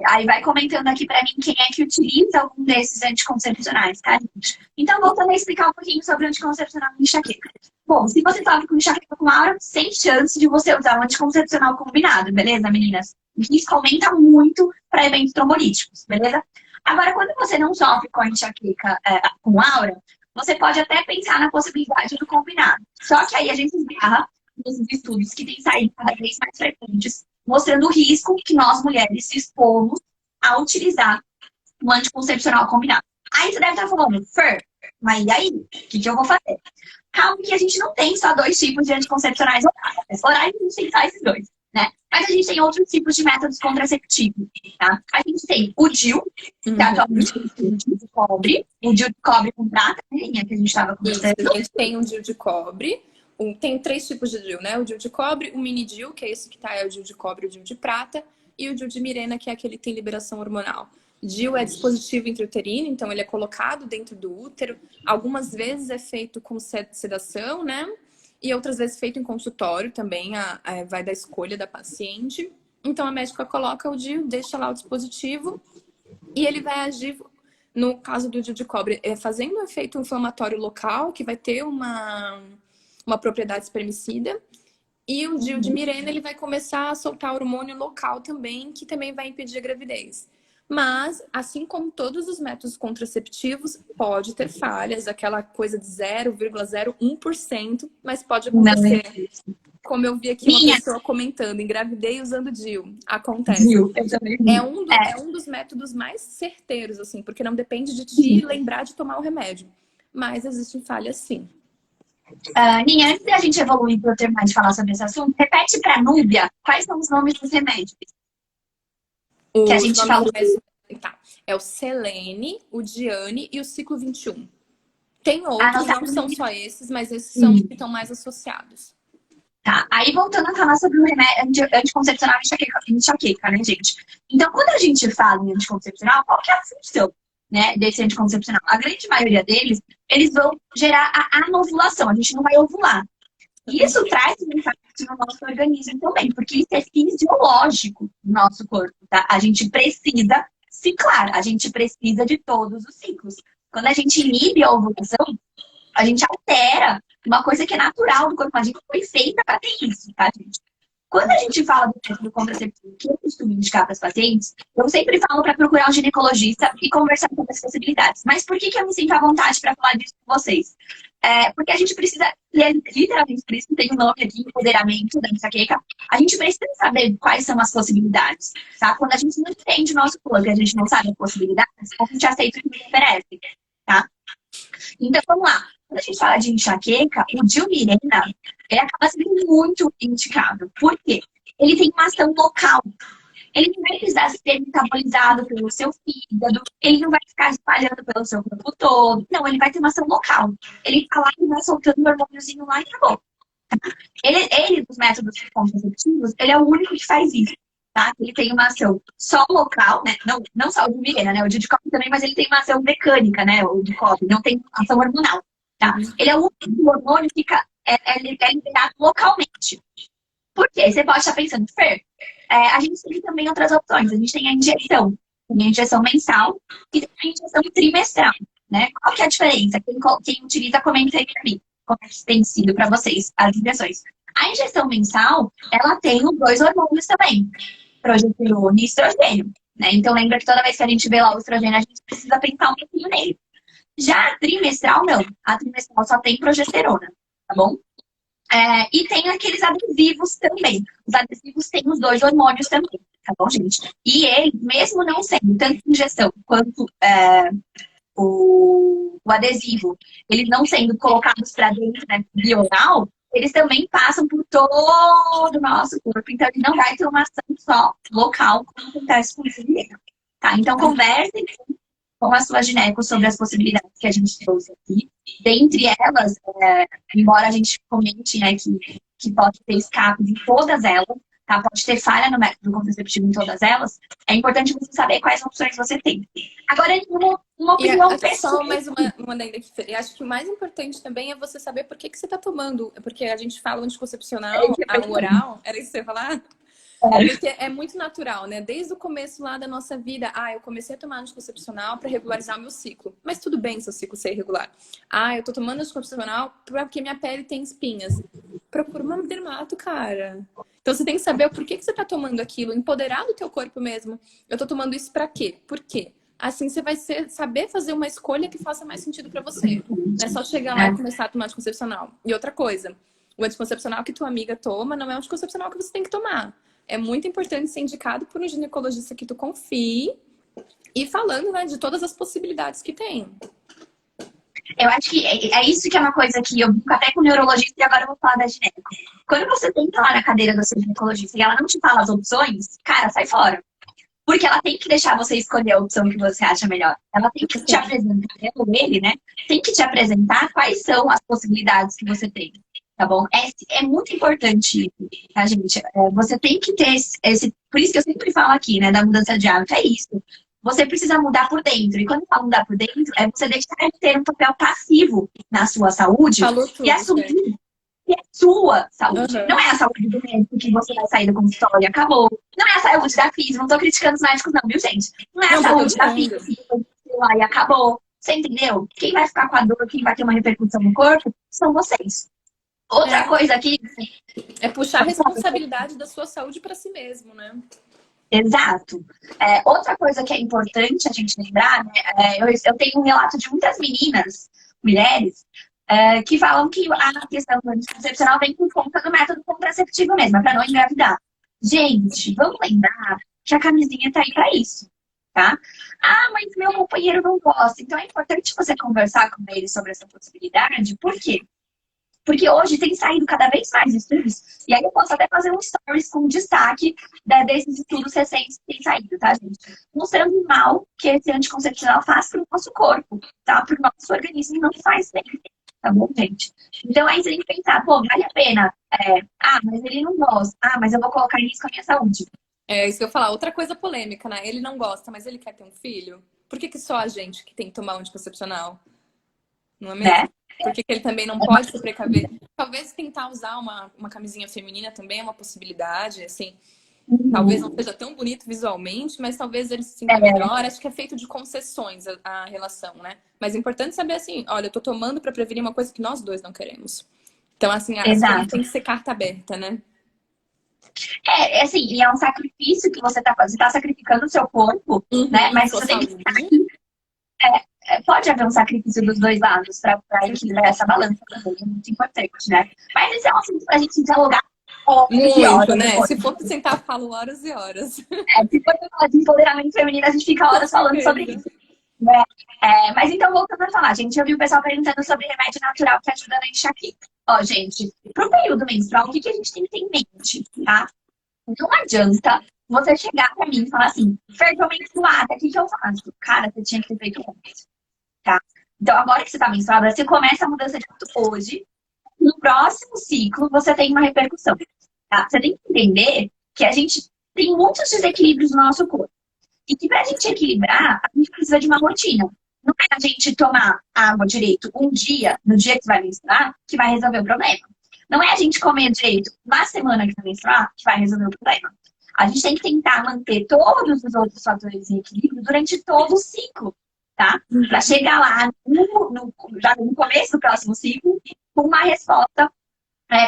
Aí vai comentando aqui pra mim quem é que utiliza algum desses anticoncepcionais, tá, gente? Então, voltando a explicar um pouquinho sobre o anticoncepcional e enxaqueca. Bom, se você sofre com enxaqueca com aura, sem chance de você usar um anticoncepcional combinado, beleza, meninas? Isso aumenta muito para eventos trombolíticos, beleza? Agora, quando você não sofre com a enxaqueca com aura, você pode até pensar na possibilidade do combinado. Só que aí a gente esbarra nesses estudos que têm saído cada vez mais frequentes, mostrando o risco que nós mulheres se expomos a utilizar um anticoncepcional combinado. Aí você deve estar falando, Fer, mas e aí? O que eu vou fazer? Calma que a gente não tem só 2 tipos de anticoncepcionais orais. Orais a gente tem só esses 2, né? Mas a gente tem outros tipos de métodos contraceptivos, tá? A gente tem o DIU, que atualmente é o DIU de cobre, o DIU de cobre com prata, que a gente estava conversando. A gente tem um DIU de cobre. Tem 3 tipos de DIU, né? O DIU de cobre, o mini DIU, que é esse que tá, é o DIU de cobre e o DIU de prata, e o DIU de Mirena, que é aquele que tem liberação hormonal. DIU é dispositivo intrauterino, então ele é colocado dentro do útero. Algumas vezes é feito com sedação, né? E outras vezes feito em consultório também, vai da escolha da paciente. Então a médica coloca o DIU, deixa lá o dispositivo e ele vai agir, no caso do DIU de cobre, fazendo um efeito inflamatório local, que vai ter uma propriedade espermicida. E o DIU de Mirena, ele vai começar a soltar hormônio local também, que também vai impedir a gravidez. Mas, assim como todos os métodos contraceptivos, pode ter falhas, aquela coisa de 0,01%, mas pode Não acontecer. existe. Como eu vi aqui uma Minha, pessoa comentando, engravidei usando DIU. Acontece. viu? Eu também vi. É um dos métodos mais certeiros, assim, porque não depende de ti lembrar de tomar o remédio. Mas existem falhas, sim. Ninha, antes da gente evoluir para eu terminar de falar sobre esse assunto, repete para a Núbia quais são os nomes dos remédios que a Os gente nomes falou. mais... Tá. É o Selene, o Diane e o Ciclo 21. Tem outros, não são só esses, mas esses são os que estão mais associados. Tá, aí voltando a falar sobre o remédio anticoncepcional e enxaqueca, né, gente? Então, quando a gente fala em anticoncepcional, qual que é a função, né, desse anticoncepcional? A grande maioria deles, eles vão gerar a anovulação, a gente não vai ovular. E isso traz um impacto no nosso organismo também, porque isso é fisiológico no nosso corpo, tá? A gente precisa ciclar, a gente precisa de todos os ciclos. Quando a gente inibe a ovulação, a gente altera uma coisa que é natural do corpo. A gente foi feita para ter isso, tá, gente? Quando a gente fala do método contraceptivo que eu costumo indicar para as pacientes, eu sempre falo para procurar um ginecologista e conversar sobre as possibilidades. Mas por que eu me sinto à vontade para falar disso com vocês? Porque a gente precisa, literalmente, por isso que tem o nome aqui, empoderamento da enxaqueca, a gente precisa saber quais são as possibilidades, tá? Quando a gente não entende o nosso corpo, a gente não sabe as possibilidades, a gente aceita o que nos oferece, tá? Então, vamos lá. Quando a gente fala de enxaqueca, o Dilmirena, ele acaba sendo muito indicado. Por quê? Ele tem uma ação local. Ele não vai precisar ser metabolizado pelo seu fígado, ele não vai ficar espalhando pelo seu corpo todo. Não, ele vai ter uma ação local. Ele tá lá e vai soltando o hormôniozinho lá e acabou. Ele, dos métodos contraceptivos, ele é o único que faz isso. Tá? Ele tem uma ação só local, né? Não só o de Mirena, né? O de cobre também, mas ele tem uma ação mecânica, né? O de cobre, não tem ação hormonal. Tá? Ele é o único que o hormônio fica liberado localmente. Por quê? Você pode estar pensando, Fer, a gente tem também outras opções. A gente tem a injeção. Tem a injeção mensal e tem a injeção trimestral. Né? Qual que é a diferença? Quem utiliza, comenta aí pra mim. Como é que tem sido para vocês as injeções? A injeção mensal, ela tem os dois hormônios também. Progesterona e estrogênio. Né? Então lembra que toda vez que a gente vê lá o estrogênio, a gente precisa pensar um pouquinho nele. Já a trimestral, não. A trimestral só tem progesterona, tá bom? E tem aqueles adesivos também. Os adesivos têm os dois hormônios também, tá bom, gente? E eles, mesmo não sendo tanto injeção quanto o adesivo, eles não sendo colocados para dentro, né, bioral, eles também passam por todo o nosso corpo. Então, ele não vai ter uma ação só local, como acontece com o gineco, tá? Então, conversem com a sua gineco sobre as possibilidades que a gente trouxe aqui. Dentre elas, embora a gente comente, né, que pode ter escape de todas elas, tá? Pode ter falha no método contraceptivo em todas elas, é importante você saber quais opções você tem. Agora, uma opinião pessoal. Só mais uma ainda que eu acho que o mais importante também é você saber por que você está tomando. Porque a gente fala anticoncepcional, a oral, era isso que você ia falar? Porque é muito natural, né? Desde o começo lá da nossa vida, eu comecei a tomar anticoncepcional para regularizar o meu ciclo. Mas tudo bem seu ciclo ser irregular. Eu tô tomando anticoncepcional porque minha pele tem espinhas. Procura uma dermato, cara. Então você tem que saber o porquê que você tá tomando aquilo, empoderar do teu corpo mesmo. Eu tô tomando isso para quê? Por quê? Assim você vai saber fazer uma escolha que faça mais sentido para você. Não é só chegar lá e começar a tomar anticoncepcional. E outra coisa, o anticoncepcional que tua amiga toma não é o anticoncepcional que você tem que tomar. É muito importante ser indicado por um ginecologista que tu confie e falando, né, de todas as possibilidades que tem. Eu acho que é isso que é uma coisa que eu brinco até com o neurologista e agora eu vou falar da gineco. Quando você tenta lá na cadeira do seu ginecologista e ela não te fala as opções, cara, sai fora. Porque ela tem que deixar você escolher a opção que você acha melhor. Ela tem que te apresentar, ou ele, né? Tem que te apresentar quais são as possibilidades que você tem. Tá bom? É muito importante isso, tá, gente? Você tem que ter esse... Por isso que eu sempre falo aqui, né? Da mudança de hábito. É isso. Você precisa mudar por dentro. E quando eu falo mudar por dentro, é você deixar de ter um papel passivo na sua saúde e assumir que é sua saúde. Não é a saúde do médico que você vai sair do consultório e acabou. Não é a saúde da FIS. Não tô criticando os médicos, não, viu, gente? Não é a saúde da FIS que você vai lá e acabou. Você entendeu? Quem vai ficar com a dor, quem vai ter uma repercussão no corpo, são vocês. Outra coisa aqui... É puxar a responsabilidade da sua saúde para si mesmo, né? Exato. Outra coisa que é importante a gente lembrar, né? Eu tenho um relato de muitas meninas, mulheres, que falam que a questão do anticoncepcional vem por conta do método contraceptivo mesmo, para não engravidar. Gente, vamos lembrar que a camisinha tá aí para isso, tá? Ah, mas meu companheiro não gosta. Então é importante você conversar com ele sobre essa possibilidade. Por quê? Porque hoje tem saído cada vez mais estudos, e aí eu posso até fazer um stories com destaque desses estudos recentes que têm saído, tá, gente? Mostrando o mal que esse anticoncepcional faz para o nosso corpo, tá? Para o nosso organismo não faz bem, tá bom, gente? Então aí você tem que pensar, pô, vale a pena? Mas ele não gosta. Ah, mas eu vou colocar em risco a minha saúde. É isso que eu ia falar. Outra coisa polêmica, né? Ele não gosta, mas ele quer ter um filho? Por que só a gente que tem que tomar um anticoncepcional? Não é mesmo? Né? Por que ele também não pode se precaver? Talvez tentar usar uma camisinha feminina também é uma possibilidade, assim. Talvez não seja tão bonito visualmente, mas talvez ele se sinta melhor. Acho que é feito de concessões a relação, né? Mas é importante saber assim, olha, eu tô tomando pra prevenir uma coisa que nós dois não queremos. Então, assim, a escolha tem que ser carta aberta, né? Assim, e é um sacrifício que você tá fazendo. Você tá sacrificando o seu corpo, né? Mas você tem que pensar que pode haver um sacrifício dos dois lados para equilibrar essa balança também. É muito importante, né? Mas esse é um assunto pra gente dialogar muito, né? Depois. Se for pra sentar, eu falo horas e horas. Se for pra falar de empoderamento feminino, a gente fica horas falando sobre isso. Né? Mas então, voltando a falar, gente, eu vi o pessoal perguntando sobre remédio natural que ajuda na enxaqueca. Ó, gente, pro período menstrual, o que a gente tem que ter em mente, tá? Não adianta você chegar pra mim e falar assim, Fer, tô menstruada, o que eu faço? Cara, você tinha que ter feito antes, tá? Então, agora que você tá menstruada, você começa a mudança de hábito hoje. No próximo ciclo, você tem uma repercussão, tá? Você tem que entender que a gente tem muitos desequilíbrios no nosso corpo. E que pra gente equilibrar, a gente precisa de uma rotina. Não é a gente tomar água direito um dia, no dia que você vai menstruar, que vai resolver o problema. Não é a gente comer direito na semana que vai menstruar, que vai resolver o problema. A gente tem que tentar manter todos os outros fatores em equilíbrio durante todo o ciclo, tá? Para chegar lá já no começo do próximo ciclo com uma resposta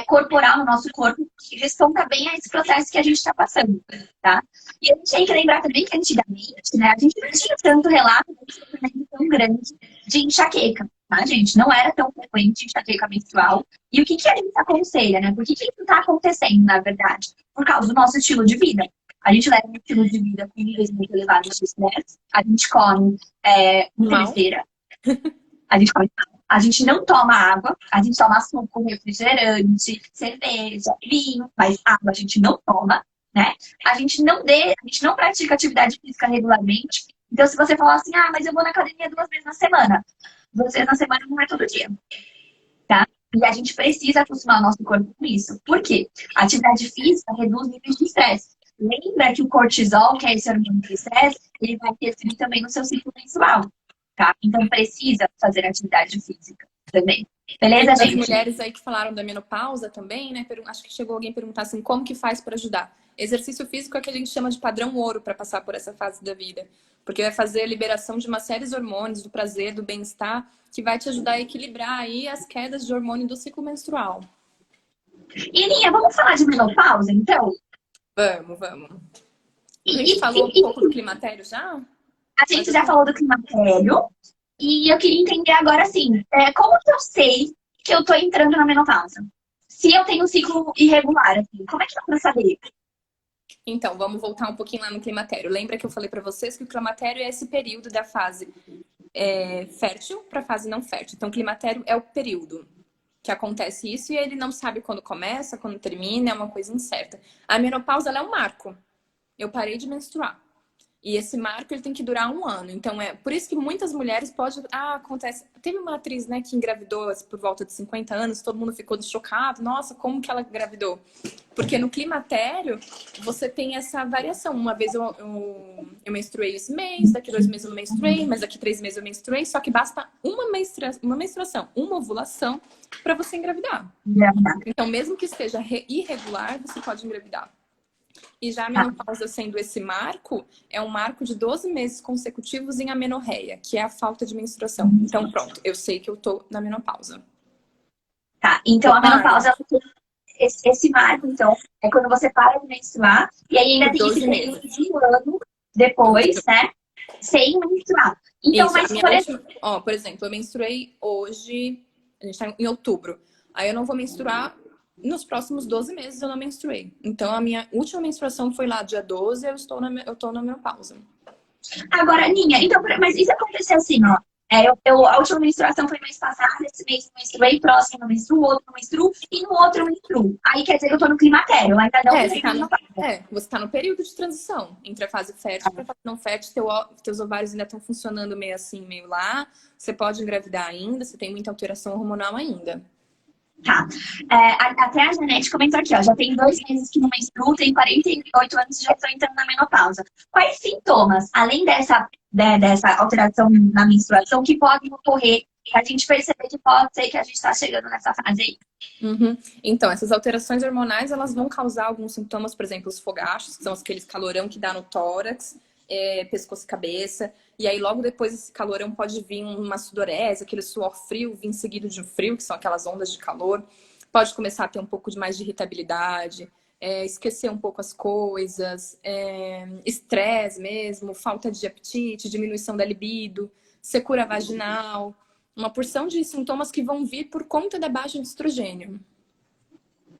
corporal no nosso corpo que responda bem a esse processo que a gente está passando, tá? E a gente tem que lembrar também que antigamente, né, a gente não tinha tanto relato de sofrimento tão grande de enxaqueca, tá, gente? Não era tão frequente enxaqueca menstrual. E o que a gente aconselha, né? Por que isso está acontecendo, na verdade? Por causa do nosso estilo de vida. A gente leva um estilo de vida com níveis muito elevados de estresse, a gente come besteira, a gente não toma água, a gente toma suco, refrigerante, cerveja, vinho, mas água a gente não toma, né? A gente não pratica atividade física regularmente. Então, se você falar assim, mas eu vou na academia 2 vezes na semana. 2 vezes na semana não é todo dia, tá? E a gente precisa acostumar o nosso corpo com isso. Por quê? A atividade física reduz níveis de estresse. Lembra que o cortisol, que é esse hormônio de estresse, ele vai interferir também no seu ciclo menstrual. Tá? Então precisa fazer atividade física também. Beleza, gente? As mulheres aí que falaram da menopausa também, né? Acho que chegou alguém perguntar assim, como que faz para ajudar? Exercício físico é o que a gente chama de padrão ouro para passar por essa fase da vida. Porque vai fazer a liberação de uma série de hormônios, do prazer, do bem-estar, que vai te ajudar a equilibrar aí as quedas de hormônio do ciclo menstrual. Irinha, vamos falar de menopausa, então? Vamos. A gente falou um pouco do climatério já? A gente já falou do climatério. E eu queria entender agora, assim, como que eu sei que eu tô entrando na menopausa? Se eu tenho um ciclo irregular, assim, como é que dá pra saber? Então, vamos voltar um pouquinho lá no climatério. Lembra que eu falei pra vocês que o climatério é esse período da fase fértil para fase não fértil. Então, o climatério é o período que acontece isso e ele não sabe quando começa, quando termina, é uma coisa incerta. A menopausa, ela é um marco. Eu parei de menstruar. E esse marco ele tem que durar 1 ano. Então, por isso que muitas mulheres podem... acontece... Teve uma atriz, né, que engravidou por volta de 50 anos, todo mundo ficou chocado. Nossa, como que ela engravidou? Porque no climatério, você tem essa variação. Uma vez eu menstruei esse mês, daqui 2 meses eu não menstruei, mas daqui 3 meses eu menstruei. Só que basta uma menstruação, uma ovulação para você engravidar. Então, mesmo que esteja irregular, você pode engravidar. E já a menopausa sendo esse marco, é um marco de 12 meses consecutivos em amenorreia, que é a falta de menstruação. Então, pronto, eu sei que eu tô na menopausa. Tá, então a menopausa esse marco, então, é quando você para de menstruar, e aí ainda Por tem esse 12 período meses. de um ano depois, né? Sem menstruar. Então, Isso, a mas minha por exemplo, última... Ó, por exemplo, eu menstruei hoje, a gente tá em outubro. Aí eu não vou menstruar nos próximos 12 meses, eu não menstruei. Então, a minha última menstruação foi lá dia 12, eu tô na menopausa. agora, Ninha, então, mas isso aconteceu assim, ó. A última menstruação foi mês passado, esse mês eu menstruei, próximo eu menstruo, outro eu menstruo, e no outro eu menstruo. Aí quer dizer que eu tô no climatério, eu ainda não entrei na menopausa. Você tá no período de transição entre a fase fértil e a fase não fértil. Teus ovários ainda estão funcionando meio assim, meio lá. Você pode engravidar ainda, você tem muita alteração hormonal ainda. Tá. Até a Janete comentou aqui, ó. Já tem 2 meses que não menstruo, tenho 48 anos e já estou entrando na menopausa. Quais sintomas, além dessa alteração na menstruação, que podem ocorrer pra gente perceber que pode ser que a gente está chegando nessa fase aí? Uhum. Então, essas alterações hormonais, elas vão causar alguns sintomas, por exemplo, os fogachos, que são aqueles calorão que dá no tórax, pescoço e cabeça. E aí, logo depois desse calorão, pode vir uma sudorese, aquele suor frio, vir seguido de um frio, que são aquelas ondas de calor. Pode começar a ter um pouco de mais de irritabilidade, esquecer um pouco as coisas, estresse mesmo, falta de apetite, diminuição da libido, secura vaginal. Uma porção de sintomas que vão vir por conta da baixa de estrogênio.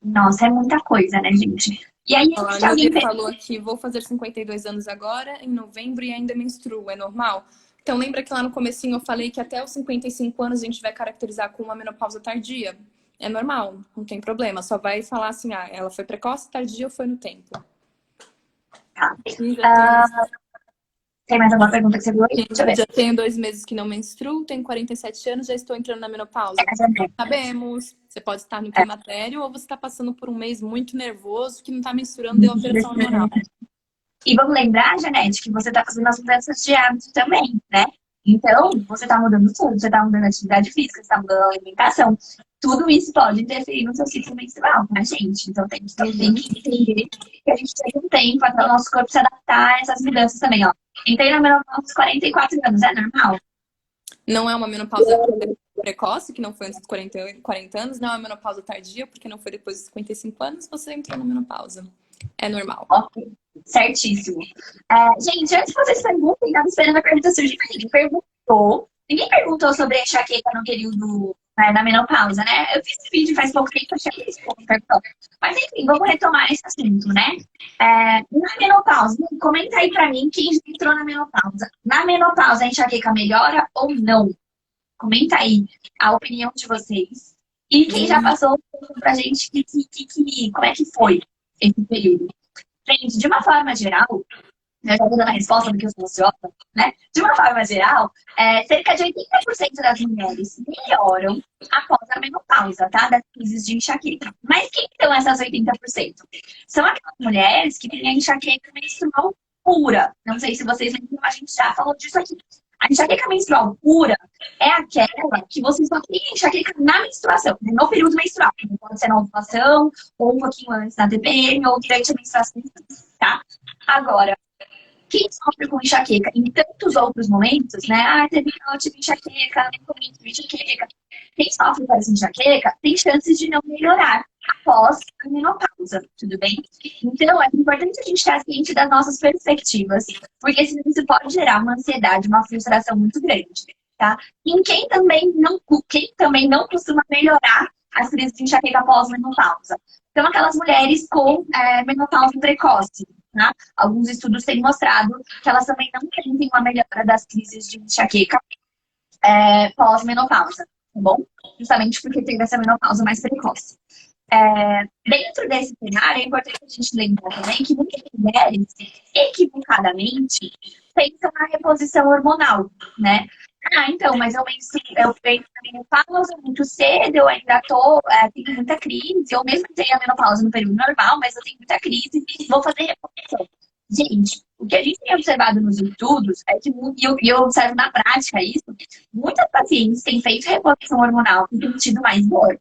Nossa, é muita coisa, né, gente? E aí, Ó, a que alguém Nívia pensa, falou aqui, vou fazer 52 anos agora, em novembro, e ainda menstruo, é normal? Então, lembra que lá no comecinho eu falei que até os 55 anos a gente vai caracterizar como uma menopausa tardia? É normal, não tem problema. Só vai falar assim, ela foi precoce, tardia ou foi no tempo? tá. Sim, já tenho, Tem mais alguma pergunta que você viu aí? Deixa eu ver. já tenho 2 meses que não menstruo, tenho 47 anos, já estou entrando na menopausa. A Janete. Sabemos. Você pode estar no climatério ou você está passando por um mês muito nervoso que não está menstruando, deu alteração hormonal. E vamos lembrar, Janete, que você está fazendo as mudanças de hábito também, né? Então, você está mudando tudo, você está mudando a atividade física, você está mudando a alimentação. Tudo isso pode interferir no seu ciclo menstrual, tá, gente? Então, tem que entender que a gente tem um tempo até o nosso corpo se adaptar a essas mudanças também, ó. Entrei na menopausa aos 44 anos, é normal? Não é uma menopausa precoce, que não foi antes dos 40 anos, não é uma menopausa tardia, porque não foi depois dos 55 anos, você entrou na menopausa. É normal. Ok, certíssimo. Gente, antes que vocês perguntem, estava esperando a pergunta surgir. Ninguém perguntou sobre a enxaqueca no período, né, da menopausa, né? Eu fiz esse vídeo faz pouco tempo, achei que esse povo perguntou. Mas enfim, vamos retomar esse assunto, né? Na menopausa, comenta aí pra mim quem já entrou na menopausa. Na menopausa, a enxaqueca melhora ou não? Comenta aí a opinião de vocês. E quem já passou, conta pra gente como é que foi esse período. Gente, de uma forma geral, eu já vou dando a resposta porque eu sou ansiosa, né? De uma forma geral, cerca de 80% das mulheres melhoram após a menopausa, tá? Das crises de enxaqueca. Mas quem são essas 80%? São aquelas mulheres que têm a enxaqueca menstrual pura. Não sei se vocês lembram, a gente já falou disso aqui. A enxaqueca menstrual pura é aquela que você só tem enxaqueca na menstruação, né? No período menstrual. Pode ser na ovulação, ou um pouquinho antes da TPM, ou durante a menstruação, tá? Agora, quem sofre com enxaqueca em tantos outros momentos, né? Eu tive enxaqueca, nem comi, tive enxaqueca. Quem sofre com essa enxaqueca tem chances de não melhorar após a menopausa, tudo bem? Então, é importante a gente estar ciente das nossas perspectivas, porque senão isso pode gerar uma ansiedade, uma frustração muito grande, tá? E quem também não costuma melhorar as crises de enxaqueca após menopausa. Então, aquelas mulheres com menopausa precoce, tá? Alguns estudos têm mostrado que elas também não têm uma melhora das crises de enxaqueca pós-menopausa, tá bom? Justamente porque tem essa menopausa mais precoce. Dentro desse cenário, é importante a gente lembrar também que muitas mulheres, equivocadamente, pensam na reposição hormonal, né? Então, mas eu penso na menopausa muito cedo, eu ainda tenho muita crise, ou mesmo tenho a menopausa no período normal, mas eu tenho muita crise, vou fazer reposição. Gente, o que a gente tem observado nos estudos é que, e eu observo na prática isso, muitas pacientes têm feito reposição hormonal e têm tido mais dor.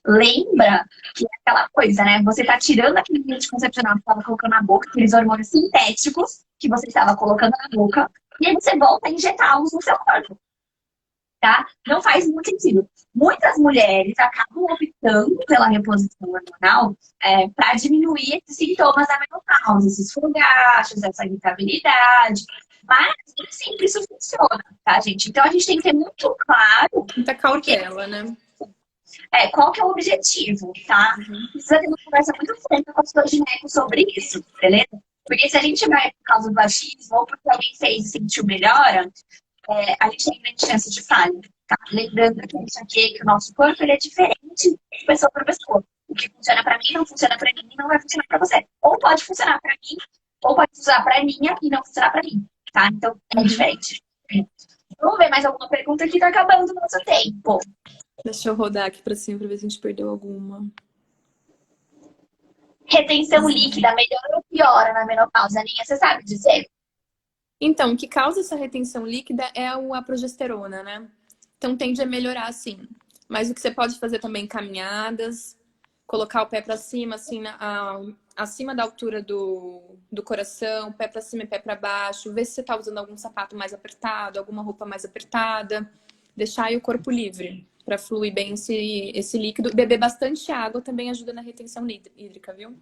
Lembra que é aquela coisa, né? Você tá tirando aquele anticoncepcional que estava colocando na boca, aqueles hormônios sintéticos que você estava colocando na boca, e aí você volta a injetá-los no seu corpo. tá? Não faz muito sentido. Muitas mulheres acabam optando pela reposição hormonal para diminuir esses sintomas da menopausa, esses fogachos, essa irritabilidade. Mas nem sempre isso funciona, tá, gente? Então a gente tem que ter muito claro Muita cautela, né? qual que é o objetivo, tá? Precisa ter uma conversa muito franca com a sua gineco sobre isso, beleza? Porque se a gente vai por causa do achismo ou porque alguém fez e sentiu melhora, a gente tem grande chance de falha, tá? Lembrando que isso aqui, que o nosso corpo ele é diferente de pessoa para pessoa. O que funciona para mim não funciona para mim e não vai funcionar para você. Ou pode funcionar para mim, ou pode funcionar para minha e não funcionar para mim, tá? Então é diferente. Vamos ver mais alguma pergunta que tá acabando o nosso tempo. Deixa eu rodar aqui pra cima pra ver se a gente perdeu alguma. Retenção líquida melhora ou piora na menopausa, Aninha? Você sabe dizer? Então, o que causa essa retenção líquida é a progesterona, né? Então tende a melhorar, sim. Mas o que você pode fazer também, caminhadas, colocar o pé pra cima, assim, acima da altura do coração, pé pra cima e pé pra baixo, ver se você tá usando algum sapato mais apertado, alguma roupa mais apertada, deixar aí o corpo livre para fluir bem esse líquido. Beber bastante água também ajuda na retenção hídrica, viu?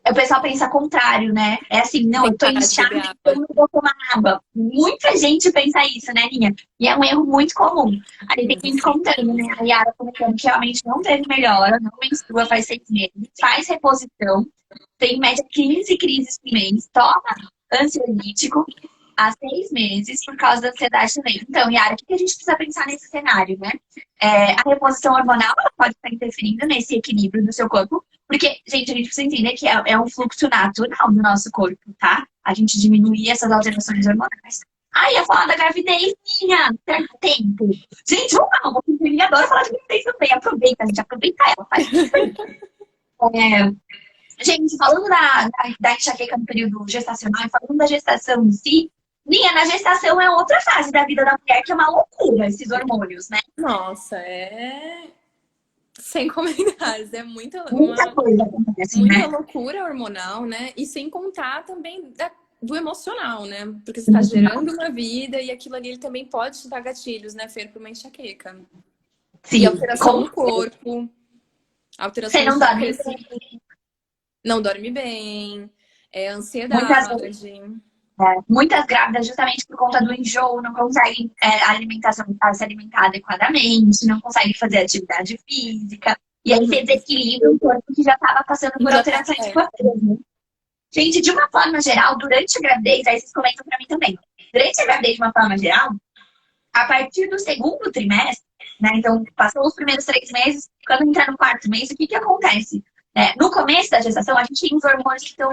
O pessoal pensa contrário, né? É assim, não, eu tô inchada, então eu não vou tomar água. Muita gente pensa isso, né, Aninha? E é um erro muito comum. A gente tem que ir contando, né? A Yara comentando que realmente não teve melhora, não menstrua faz 6 meses, faz reposição, tem em média 15 crises por mês, toma ansiolítico há 6 meses por causa da ansiedade também. Então, Yara, o que a gente precisa pensar nesse cenário, né? A reposição hormonal ela pode estar interferindo nesse equilíbrio do seu corpo, porque, gente, a gente precisa entender que é um fluxo natural do nosso corpo, tá? A gente diminuir essas alterações hormonais. Ia falar da gravidez, minha, perde tempo. Gente, vamos eu adoro falar de gravidez também. Aproveita, gente, aproveita ela, faz isso aí. Gente, falando da enxaqueca no período gestacional e falando da gestação em si, Minha, na gestação é outra fase da vida da mulher que é uma loucura, esses hormônios, né? Nossa, sem comentários, é Muita coisa acontece, muita né? loucura hormonal, né? E sem contar também do emocional, né? Porque você está gerando uma vida e aquilo ali ele também pode te dar gatilhos, né, Fer, para uma enxaqueca. Sim. E alteração no corpo, alteração Você não dorme bem. Não dorme bem, ansiedade. Muitas grávidas, justamente por conta do enjoo, não conseguem se alimentar adequadamente, não conseguem fazer atividade física. E aí você desequilibra o corpo que já estava passando por alterações importantes. Né? Gente, de uma forma geral, durante a gravidez, aí vocês comentam pra mim também. Durante a gravidez, de uma forma geral, a partir do segundo trimestre, né? Então, passou os primeiros 3 meses, quando entrar no 4º mês, o que acontece? No começo da gestação, a gente tem os hormônios que estão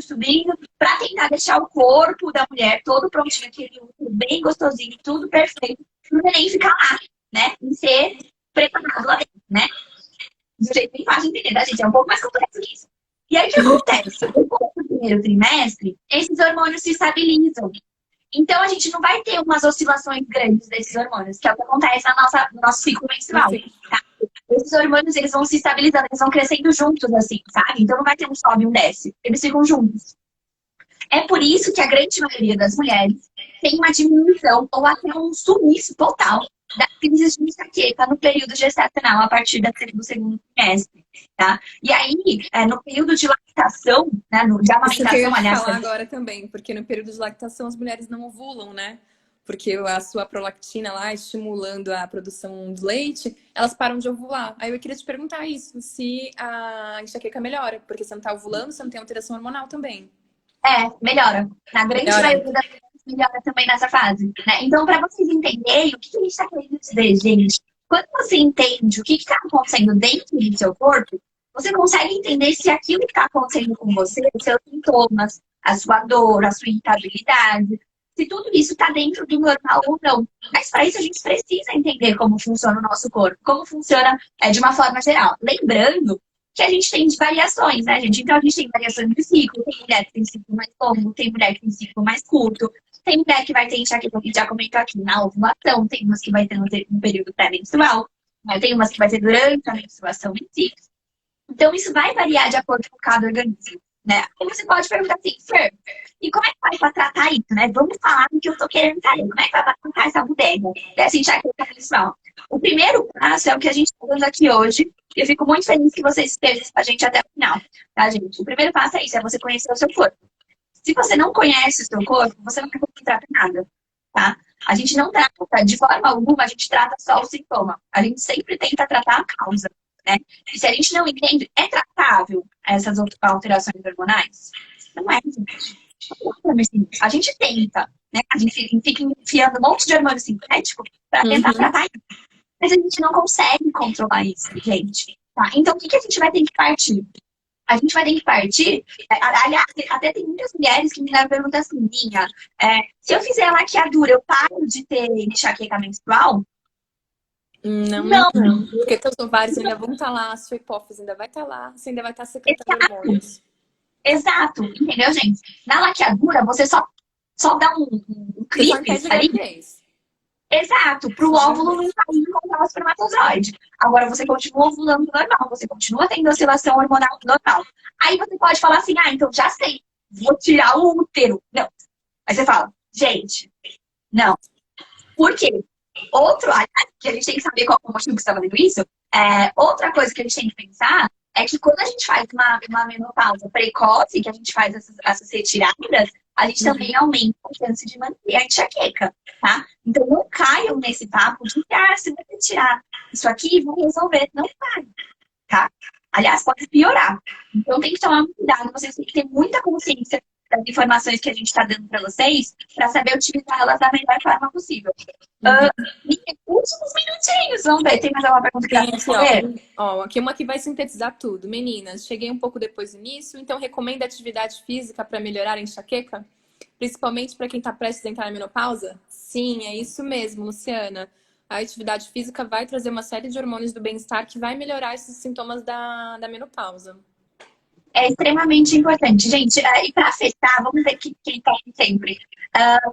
subindo, para tentar deixar o corpo da mulher todo prontinho, aquele bem gostosinho, tudo perfeito, para o neném ficar lá, né? E ser preparado lá dentro, né? Do jeito bem fácil de entender, tá, gente? É um pouco mais complexo que isso. E aí, o que acontece? No primeiro trimestre, esses hormônios se estabilizam. Então, a gente não vai ter umas oscilações grandes desses hormônios, que é o que acontece no nosso ciclo menstrual, tá? Esses hormônios, eles vão se estabilizando, eles vão crescendo juntos, assim, sabe? Então, não vai ter um sobe e um desce. Eles ficam juntos. É por isso que a grande maioria das mulheres tem uma diminuição ou até um sumiço total das crises de enxaqueca no período gestacional, a partir do segundo trimestre, tá? E aí, no período de lactação, né, de amamentação, aliás... Isso que eu ia falar agora também, porque no período de lactação as mulheres não ovulam, né? Porque a sua prolactina lá, estimulando a produção do leite, elas param de ovular. Aí eu queria te perguntar isso, se a enxaqueca melhora, porque você não tá ovulando, você não tem alteração hormonal também. Melhora. Na grande maioria das mulheres melhora também nessa fase, né? Então, para vocês entenderem o que a gente está querendo dizer, gente, quando você entende o que está acontecendo dentro do seu corpo, você consegue entender se aquilo que está acontecendo com você, os seus sintomas, a sua dor, a sua irritabilidade, se tudo isso está dentro do normal ou não. Mas para isso a gente precisa entender como funciona o nosso corpo, como funciona de uma forma geral. Lembrando que a gente tem variações, né, gente? Então a gente tem variações de ciclo, tem mulher que tem ciclo mais longo, tem mulher que tem ciclo mais curto, tem mulher que vai ter enxaqueca, que já comentou aqui, na ovulação, tem umas que vai ter no período pré-menstrual, tem umas que vai ter durante a menstruação em si. Então isso vai variar de acordo com cada organismo. né? Aí você pode perguntar assim, Fer, e como é que faz pra tratar isso, né? Vamos falar do que eu tô querendo saber. Como é que vai pra tratar essa bodega? Dessa enxaqueca menstrual. O primeiro passo é o que a gente está fazendo aqui hoje. E eu fico muito feliz que vocês estejam com a gente até o final, tá, gente? O primeiro passo é isso, é você conhecer o seu corpo. Se você não conhece o seu corpo, você não vai conseguir tratar nada, tá? A gente não trata, de forma alguma, a gente trata só o sintoma. A gente sempre tenta tratar a causa, né? E se a gente não entende, é tratável essas alterações hormonais? Não é, gente. A gente tenta, né? A gente fica enfiando um monte de hormônio sintético para tentar tratar isso. Mas a gente não consegue controlar isso, gente. Tá? Então, o que a gente vai ter que partir? A gente vai ter que partir. Aliás, até tem muitas mulheres que me levam perguntar assim, Minha, se eu fizer laqueadura, eu paro de ter enxaqueca menstrual? Não. Porque teus ovários ainda vão estar lá, a sua hipófise ainda vai estar lá, você ainda vai estar secretando hormônios. Exato, entendeu, gente? Na laqueadura, você só dá um clipe ali. Exato, para o óvulo não sair e encontrar o espermatozoide. Agora você continua ovulando normal, você continua tendo oscilação hormonal normal. Aí você pode falar assim, então já sei, vou tirar o útero. Não. Aí você fala, gente, não. Por quê? Que a gente tem que saber qual é o motivo que você está fazendo isso, outra coisa que a gente tem que pensar é que quando a gente faz uma menopausa precoce, que a gente faz essas retiradas, a gente também aumenta a chance de manter a enxaqueca, tá? Então não caiam nesse papo de se você tirar isso aqui, vão resolver. Não vai, tá? Aliás, pode piorar. Então tem que tomar muito cuidado, vocês têm que ter muita consciência das informações que a gente está dando para vocês, para saber utilizar elas da melhor forma possível. Últimos minutinhos, vamos ver. Tem mais alguma pergunta que dá para responder? Aqui uma que vai sintetizar tudo. Meninas, cheguei um pouco depois do início, então recomenda atividade física para melhorar a enxaqueca? Principalmente para quem está prestes a entrar na menopausa? Sim, é isso mesmo, Luciana. A atividade física vai trazer uma série de hormônios do bem-estar que vai melhorar esses sintomas da menopausa. É extremamente importante. Gente, e para fechar, vamos ver quem tá aqui sempre.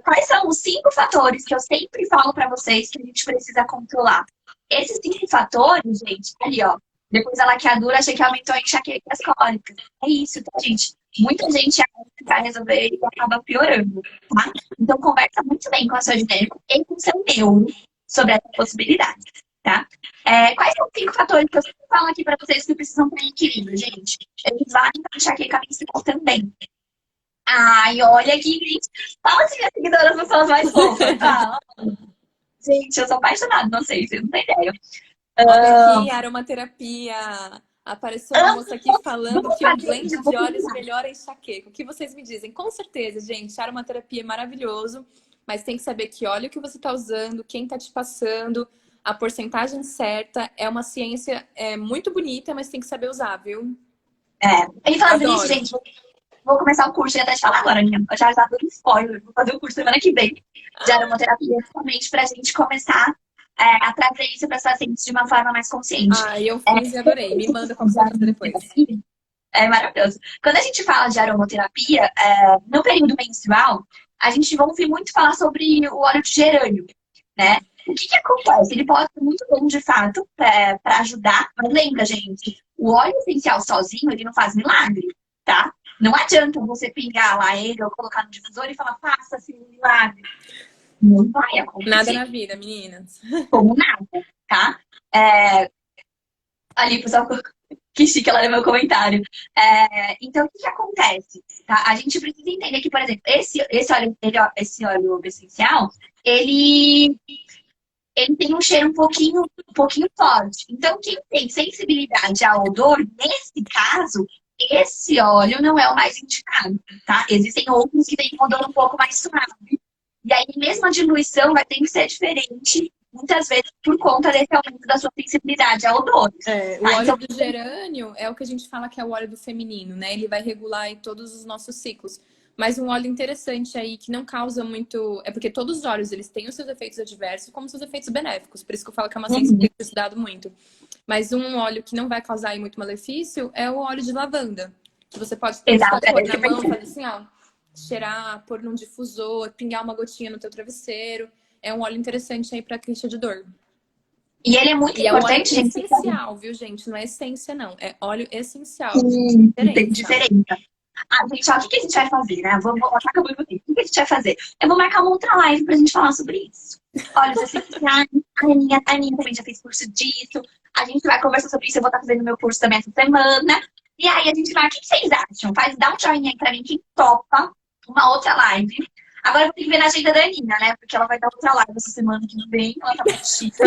Quais são os 5 fatores que eu sempre falo para vocês que a gente precisa controlar? Esses 5 fatores, gente, ali, ó. Depois da laqueadura, achei que aumentou a enxaqueca e as cólicas. É isso, tá, gente? Muita gente acha que vai resolver e acaba piorando, tá? Então, conversa muito bem com a sua ginecóloga e com o seu neuro sobre essa possibilidade, tá? Quais são os 5 fatores que eu sempre falo aqui para vocês que precisam ter equilíbrio, gente? Eles valem para enxaqueca menstrual também. Ai, olha aqui, gente. Fala se minhas seguidoras não são as mais fofas, tá? Gente, eu sou apaixonada, não sei, vocês não têm ideia. Olha aqui, aromaterapia. Apareceu uma moça aqui falando que um blend de óleos melhora a enxaqueca. O que vocês me dizem? Com certeza, gente, aromaterapia é maravilhoso, mas tem que saber que óleo que você está usando, quem está te passando, a porcentagem certa. É uma ciência muito bonita, mas tem que saber usar, viu? E falando nisso, gente, vou começar o curso, ia até te falar agora, minha. Eu já dando spoiler, vou fazer o curso semana que vem de aromaterapia, justamente pra gente começar a trazer isso para as pacientes de uma forma mais consciente. Eu fiz e adorei. Me manda como você vai fazer depois. É maravilhoso. Quando a gente fala de aromaterapia, no período menstrual, a gente vai ouvir muito falar sobre o óleo de gerânio, né? O que acontece? Ele pode ser muito bom, de fato, para ajudar, mas lembra, gente, o óleo essencial sozinho, ele não faz milagre, tá? Não adianta você pingar lá ele ou colocar no difusor e falar, faça-se um milagre. Não vai acontecer. Nada na vida, meninas. Como nada, tá? Ali, pessoal, que chique ela no meu comentário. Então, o que acontece? Tá? A gente precisa entender que, por exemplo, esse óleo essencial, ele tem um cheiro um pouquinho forte. Então, quem tem sensibilidade ao odor, nesse caso, esse óleo não é o mais indicado, tá? Existem outros que têm um odor um pouco mais suave. E aí, mesmo a diluição vai ter que ser diferente, muitas vezes por conta desse aumento da sua sensibilidade a odores. O óleo do gerânio é o que a gente fala que é o óleo do feminino, né? Ele vai regular aí todos os nossos ciclos. Mas um óleo interessante aí que não causa muito... É porque todos os óleos, eles têm os seus efeitos adversos como os seus efeitos benéficos. Por isso que eu falo que é uma ciência que tem que ser estudado muito. Mas um óleo que não vai causar aí muito malefício é o óleo de lavanda. Que você pode ter na mão, fazer assim, ó. Cheirar, pôr num difusor, pingar uma gotinha no teu travesseiro. É um óleo interessante aí pra queixa de dor. E ele é muito importante, gente. É essencial, viu, gente? Não é essência, não. É óleo essencial. Tem diferença. Ah, gente, ó, o que que a gente vai fazer, né? Vamos botar a muito tempo. O que a gente vai fazer? Eu vou marcar uma outra live pra gente falar sobre isso. Olha, você a Aninha também já fez curso disso. A gente vai conversar sobre isso. Eu vou estar fazendo meu curso também essa semana. E aí a gente vai, o que vocês acham? Dá um joinha aí pra mim, quem topa uma outra live. Agora eu vou ter que ver na agenda da Aninha, né? Porque ela vai dar outra live essa semana que vem. Ela tá muito chique.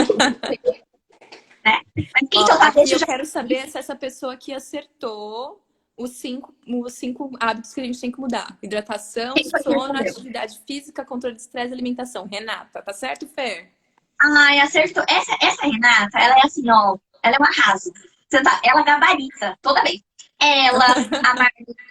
Né? Mas quem topar, Aqui deixa eu já. quero saber se essa pessoa aqui acertou os cinco hábitos que a gente tem que mudar. Hidratação, Quem foi que sono, respondeu? atividade física, controle de estresse e alimentação. Renata, tá certo, Fer? Ai, acertou. Essa Renata, ela é assim, ó. Ela é um arraso. Ela gabarita toda vez. Ela, a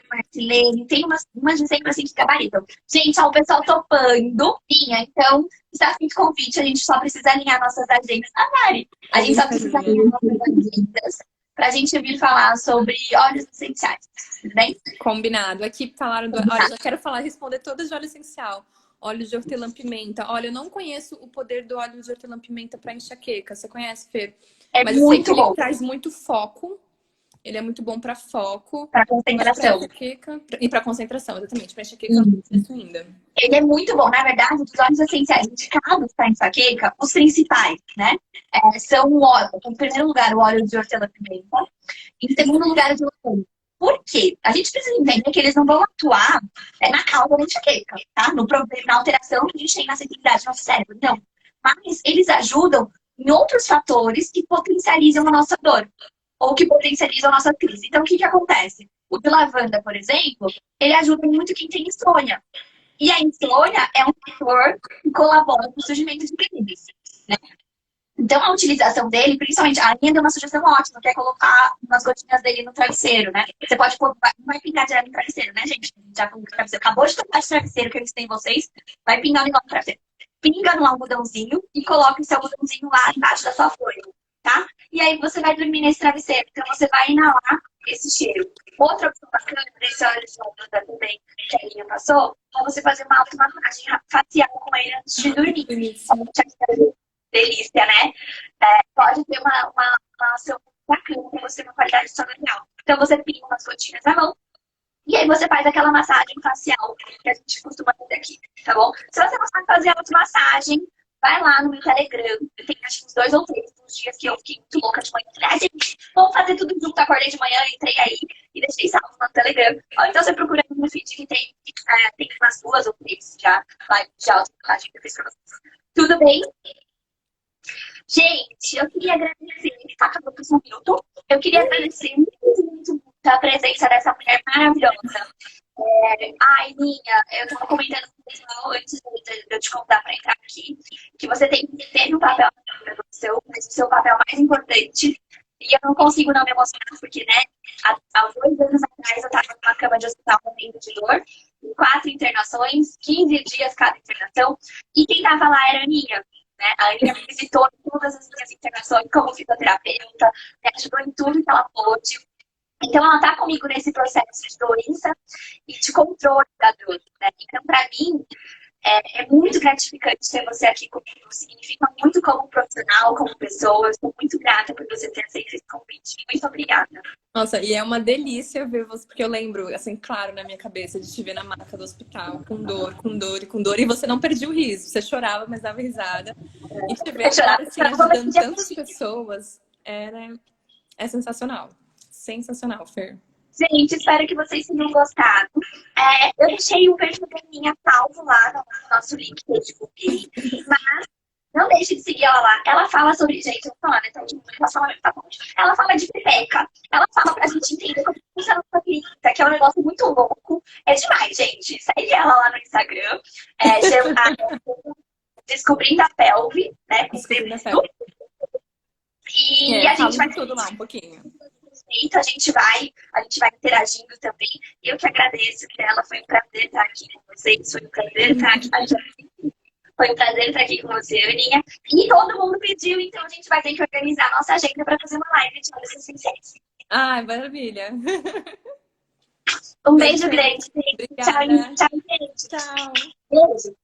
Marcilene, tem umas de sempre assim que gabaritam. Gente, ó, o pessoal topando. Tinha, então, está feito convite. A gente só precisa alinhar nossas agendas. Ah, Mari, a gente só precisa alinhar nossas agendas pra gente vir falar sobre óleos essenciais. Tudo bem? Combinado. Aqui falaram do. Olha, eu já quero responder todas de óleo essencial. Óleo de hortelã-pimenta. Olha, eu não conheço o poder do óleo de hortelã-pimenta para enxaqueca. Você conhece, Fer? É Mas eu sei que muito ele bom traz muito foco. Ele é muito bom para foco. para Mas para concentração. enxaqueca. E para concentração, exatamente. Para enxaqueca eu não conheço ainda. Ele é muito bom. Na verdade, os óleos essenciais indicados para enxaqueca, os principais, né? São o óleo. Em primeiro lugar, o óleo de hortelã-pimenta. Em segundo lugar, o de lavanda. Por quê? A gente precisa entender que eles não vão atuar na causa da enxaqueca, tá? No problema, na alteração que a gente tem na sensibilidade do nosso cérebro. Não. Mas eles ajudam em outros fatores que potencializam a nossa dor ou que potencializam a nossa crise. Então, o que que acontece? O de lavanda, por exemplo, ele ajuda muito quem tem insônia. E a insônia é um fator que colabora com o surgimento de crises, né? Então, a utilização dele, principalmente, a Aninha deu uma sugestão ótima, que é colocar umas gotinhas dele no travesseiro, né? Você pode pôr, não vai pingar direto no travesseiro, né, gente? Já falou que o travesseiro acabou de tocar esse travesseiro que eu ensinei vocês, vai pingar o negócio no travesseiro. Pinga no algodãozinho e coloca esse algodãozinho lá embaixo da sua folha, tá? E aí você vai dormir nesse travesseiro, então você vai inalar esse cheiro. Outra opção bacana desse óleo de lavanda também, que a Aninha passou, é você fazer uma automassagem facial com ele antes de dormir. Delícia, né? Pode ter uma ação bacana para você, uma qualidade de sono legal. Então você pinga umas gotinhas na mão e aí você faz aquela massagem facial que a gente costuma fazer aqui, tá bom? Se você não sabe fazer a automassagem, vai lá no meu Telegram. Tem acho que uns 2 ou 3 uns dias que eu fiquei muito louca de manhã. Falei, gente, vamos fazer tudo junto. Acordei de manhã, entrei aí e deixei salvo no Telegram. Ou então você procura no meu feed que tem umas 2 ou 3 já live de automassagem que eu fiz pra vocês. Tudo bem? Gente, eu queria agradecer, tá acabando por um minuto. Eu queria agradecer muito a presença dessa mulher maravilhosa. Ai, Ninha, eu tava comentando com o pessoal antes de eu te convidar para entrar aqui, que você teve um papel mas o seu papel mais importante, e eu não consigo não me emocionar, porque, né, há 2 anos atrás eu tava numa cama de hospital morrendo de dor, 4 internações, 15 dias cada internação, e quem tava lá era a Ninha. Né? A Aninha me visitou em todas as minhas internações como fisioterapeuta, me ajudou em tudo que ela pôde. Então, ela está comigo nesse processo de doença e de controle da dor. Né? Então, para mim, é muito gratificante ter você aqui comigo. Significa muito como profissional, como pessoa. Eu estou muito grata por você ter aceito esse convite. Muito obrigada. Nossa, e é uma delícia ver você, porque eu lembro, assim, claro, na minha cabeça, de te ver na maca do hospital, com dor, com dor e com dor, e você não perdia o riso, você chorava, mas dava risada. E te ver agora, assim, ajudando tantas pessoas, é sensacional. Sensacional, Fer. Gente, espero que vocês tenham gostado. Eu deixei o perfil da Ninha salvo lá no nosso link que eu divulguei, mas não deixe de seguir ela lá. Ela fala sobre. Gente, eu vou falar, né? Ela fala de pepeca. Ela fala pra gente entender como funciona a nossa clínica, que é um negócio muito louco. É demais, gente. Segue ela lá no Instagram. Descobrindo a Pelve, né? Descobrindo a Pelve. E a gente vai tudo lá um pouquinho. A gente vai interagindo também. Eu que agradeço, Ela. Foi um prazer estar aqui com vocês. Foi um prazer estar aqui. Foi um prazer estar aqui com você, Aninha. E todo mundo pediu, então a gente vai ter que organizar a nossa agenda para fazer uma live de óleos essenciais. Ai, maravilha. Um beijo grande. Obrigada. Tchau, gente. Tchau. Beijo.